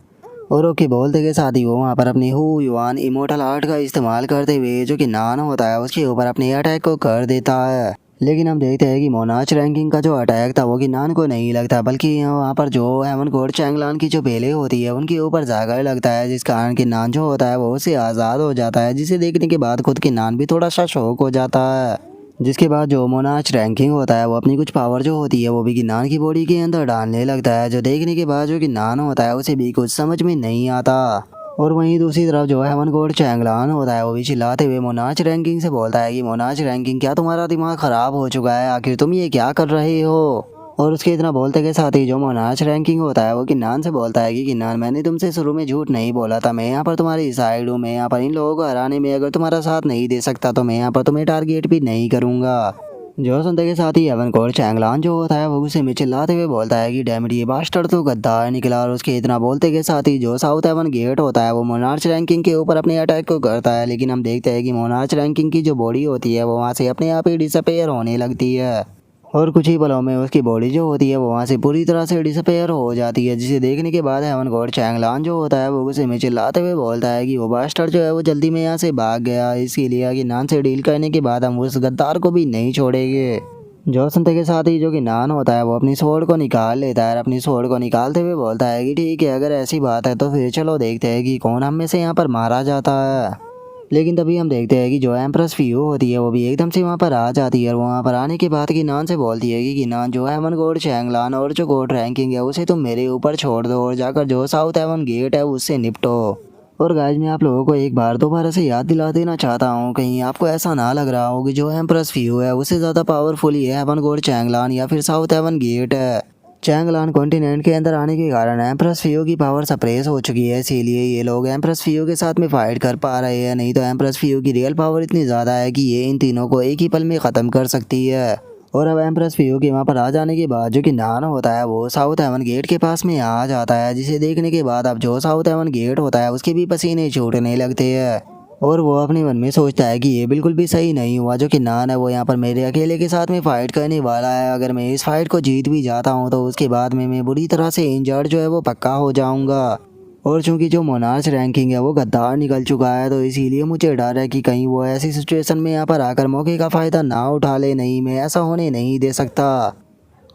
और ओके बोलते के साथ ही वो वहाँ पर अपनी हु युआन इमोर्टल आर्ट का इस्तेमाल करते हुए जो कि नान होता है उसके ऊपर अपने अटैक को कर देता है। लेकिन हम देखते हैं कि मोनार्च रैंकिंग का जो अटैक था वो कि नान को नहीं लगता, बल्कि वहाँ पर जो हेवन गोड चैंगलान की जो बेले होती है उनके ऊपर जाकर लगता है, जिस कारण कि नान जो होता है वो उससे आज़ाद हो जाता है, जिसे देखने के बाद खुद की नान भी थोड़ा सा शौक हो जाता है। जिसके बाद जो मोनार्च रैंकिंग होता है वो अपनी कुछ पावर जो होती है वो भी किन्नान की बॉडी के अंदर डालने लगता है, जो देखने के बाद जो किन्नान होता है उसे भी कुछ समझ में नहीं आता। और वहीं दूसरी तरफ जो है हेवन गोड चैंगलान होता है वो भी चिल्लाते हुए मोनार्च रैंकिंग से बोलता है कि मोनार्च रैंकिंग, क्या तुम्हारा दिमाग ख़राब हो चुका है, आखिर तुम ये क्या कर रहे हो। और उसके इतना बोलते के साथ ही जो मोनार्च रैंकिंग होता है वो किन्नान से बोलता है कि किन्नान, मैंने तुमसे शुरू में झूठ नहीं बोला था, मैं यहाँ पर तुम्हारी साइड हूँ, मैं यहाँ पर इन लोगों को हराने में अगर तुम्हारा साथ नहीं दे सकता तो मैं यहाँ पर तुम्हें टारगेट भी नहीं करूँगा। जो सुनते के साथ ही हेवन कोड चैंगलान जो होता है वो गुस्से में चिल्लाते हुए बोलता है कि डैम इट, ये बास्टर्ड तो गद्दार निकला। और उसके इतना बोलते के साथ ही जो साउथ हेवन गेट होता है वो मोनार्च रैंकिंग के ऊपर अपने अटैक को करता है, लेकिन हम देखते हैं कि मोनार्च रैंकिंग की जो बॉडी होती है वो वहाँ से अपने आप ही डिसअपेयर होने लगती है। और कुछ ही पलों में उसकी बॉडी जो होती है वो वहाँ से पूरी तरह से डिसअपेयर हो जाती है, जिसे देखने के बाद हेवन गॉड चैंगलान जो होता है वो गुस्से में चिल्लाते हुए बोलता है कि वो बास्टर्ड जो है वो जल्दी में यहाँ से भाग गया, इसके लिए कि नान से डील करने के बाद हम उस गद्दार को भी नहीं छोड़ेंगे। जो सुनते के साथ ही जो कि नान होता है वो अपनी स्वॉर्ड को निकाल लेता है और अपनी स्वॉर्ड को निकालते हुए बोलता है कि ठीक है, अगर ऐसी बात है तो फिर चलो देखते हैं कि कौन हम में से यहाँ पर मारा जाता है। लेकिन तभी हम देखते हैं कि जो एम्प्रेस फियो होती है वो भी एकदम से वहाँ पर आ जाती है और वहाँ पर आने के बाद किन्नान से बोलती है कि किन्नान, जो हेवन गोड चैंगलान और जो गोड रैंकिंग है उसे तुम मेरे ऊपर छोड़ दो और जाकर जो साउथ हेवन गेट है उससे निपटो। और गाइज मैं आप लोगों को एक बार दोबारा से याद दिला देना चाहता हूँ, कहीं आपको ऐसा ना लग रहा हो कि जो एम्प्रेस फियो है उससे ज़्यादा पावरफुल ही है हेवन गोड चैंगलान या फिर साउथ हेवन गेट है। चैंगलान कॉन्टिनेंट के अंदर आने के कारण एम्प्रेस फियो की पावर सप्रेस हो चुकी है, इसीलिए ये लोग एम्प्रेस फियो के साथ में फाइट कर पा रहे हैं। नहीं तो एम्प्रेस फियो की रियल पावर इतनी ज़्यादा है कि ये इन तीनों को एक ही पल में ख़त्म कर सकती है। और अब एम्प्रेस फियो के वहाँ पर आ जाने के बाद जो कि नान होता है वो साउथ हेवन गेट के पास में आ जाता है, जिसे देखने के बाद अब जो साउथ हेवन गेट होता है उसके भी पसीने छूटने लगते हैं। और वो अपने मन में सोचता है कि ये बिल्कुल भी सही नहीं हुआ, जो कि नान है वो यहाँ पर मेरे अकेले के साथ में फ़ाइट करने वाला है। अगर मैं इस फाइट को जीत भी जाता हूँ तो उसके बाद में मैं बुरी तरह से इंजर्ड जो है वो पक्का हो जाऊँगा। और चूंकि जो मोनार्च रैंकिंग है वो गद्दार निकल चुका है, तो इसीलिए मुझे डर है कि कहीं वो ऐसी सिचुएशन में यहाँ पर आकर मौके का फ़ायदा ना उठा ले। नहीं, मैं ऐसा होने नहीं दे सकता।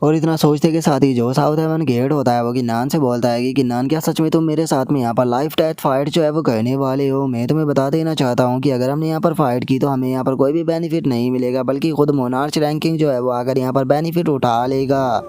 और इतना सोचते के साथ ही जो साउथ हेवन गेट होता है वो किन्नान से बोलता है कि किन्नान, क्या सच में तुम मेरे साथ में यहाँ पर लाइफ डेथ फाइट जो है वो करने वाले हो? मैं तुम्हें बता देना चाहता हूँ कि अगर हमने यहाँ पर फाइट की तो हमें यहाँ पर कोई भी बेनिफिट नहीं मिलेगा, बल्कि खुद मोनार्च रैंकिंग जो है वो आकर यहाँ पर बेनिफिट उठा लेगा।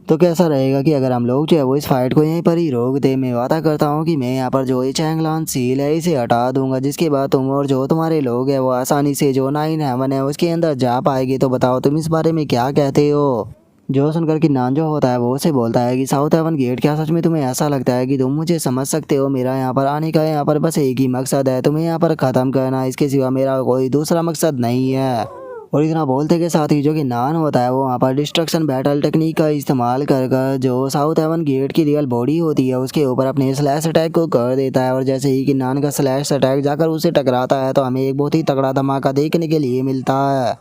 तो कैसा रहेगा कि अगर हम लोग जो है वो इस फाइट को यहीं पर ही रोक दे? मैं वादा करता हूँ कि मैं यहाँ पर जो ये चैंगलान सील है इसे हटा दूंगा, जिसके बाद तुम और जो तुम्हारे लोग हैं वो आसानी से जो 9 हेवन है उसके अंदर जा पाएगी। तो बताओ तुम इस बारे में क्या कहते हो? जो सुनकर कि नान जो होता है वो उसे बोलता है कि साउथ हेवन गेट, क्या सच में तुम्हें ऐसा लगता है कि तुम मुझे समझ सकते हो? मेरा यहाँ पर आने का यहाँ पर बस एक ही मकसद है, तुम्हें यहाँ पर ख़त्म करना, इसके सिवा मेरा कोई दूसरा मकसद नहीं है। और इतना बोलते के साथ ही जो कि नान होता है वो वहाँ पर डिस्ट्रक्शन बैटल टेक्निक का इस्तेमाल कर कर जो साउथ हेवन गेट की रियल बॉडी होती है उसके ऊपर अपने स्लैश अटैक को कर देता है। और जैसे ही कि नान का स्लैश अटैक जाकर उसे टकराता है तो हमें एक बहुत ही तगड़ा धमाका देखने के लिए मिलता है।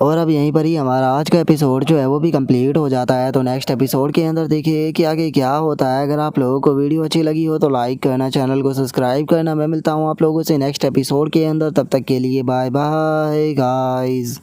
और अब यहीं पर ही हमारा आज का एपिसोड जो है वो भी कंप्लीट हो जाता है। तो नेक्स्ट एपिसोड के अंदर देखिए कि आगे क्या होता है। अगर आप लोगों को वीडियो अच्छी लगी हो तो लाइक करना, चैनल को सब्सक्राइब करना। मैं मिलता हूँ आप लोगों से नेक्स्ट एपिसोड के अंदर, तब तक के लिए बाय बाय गाइस।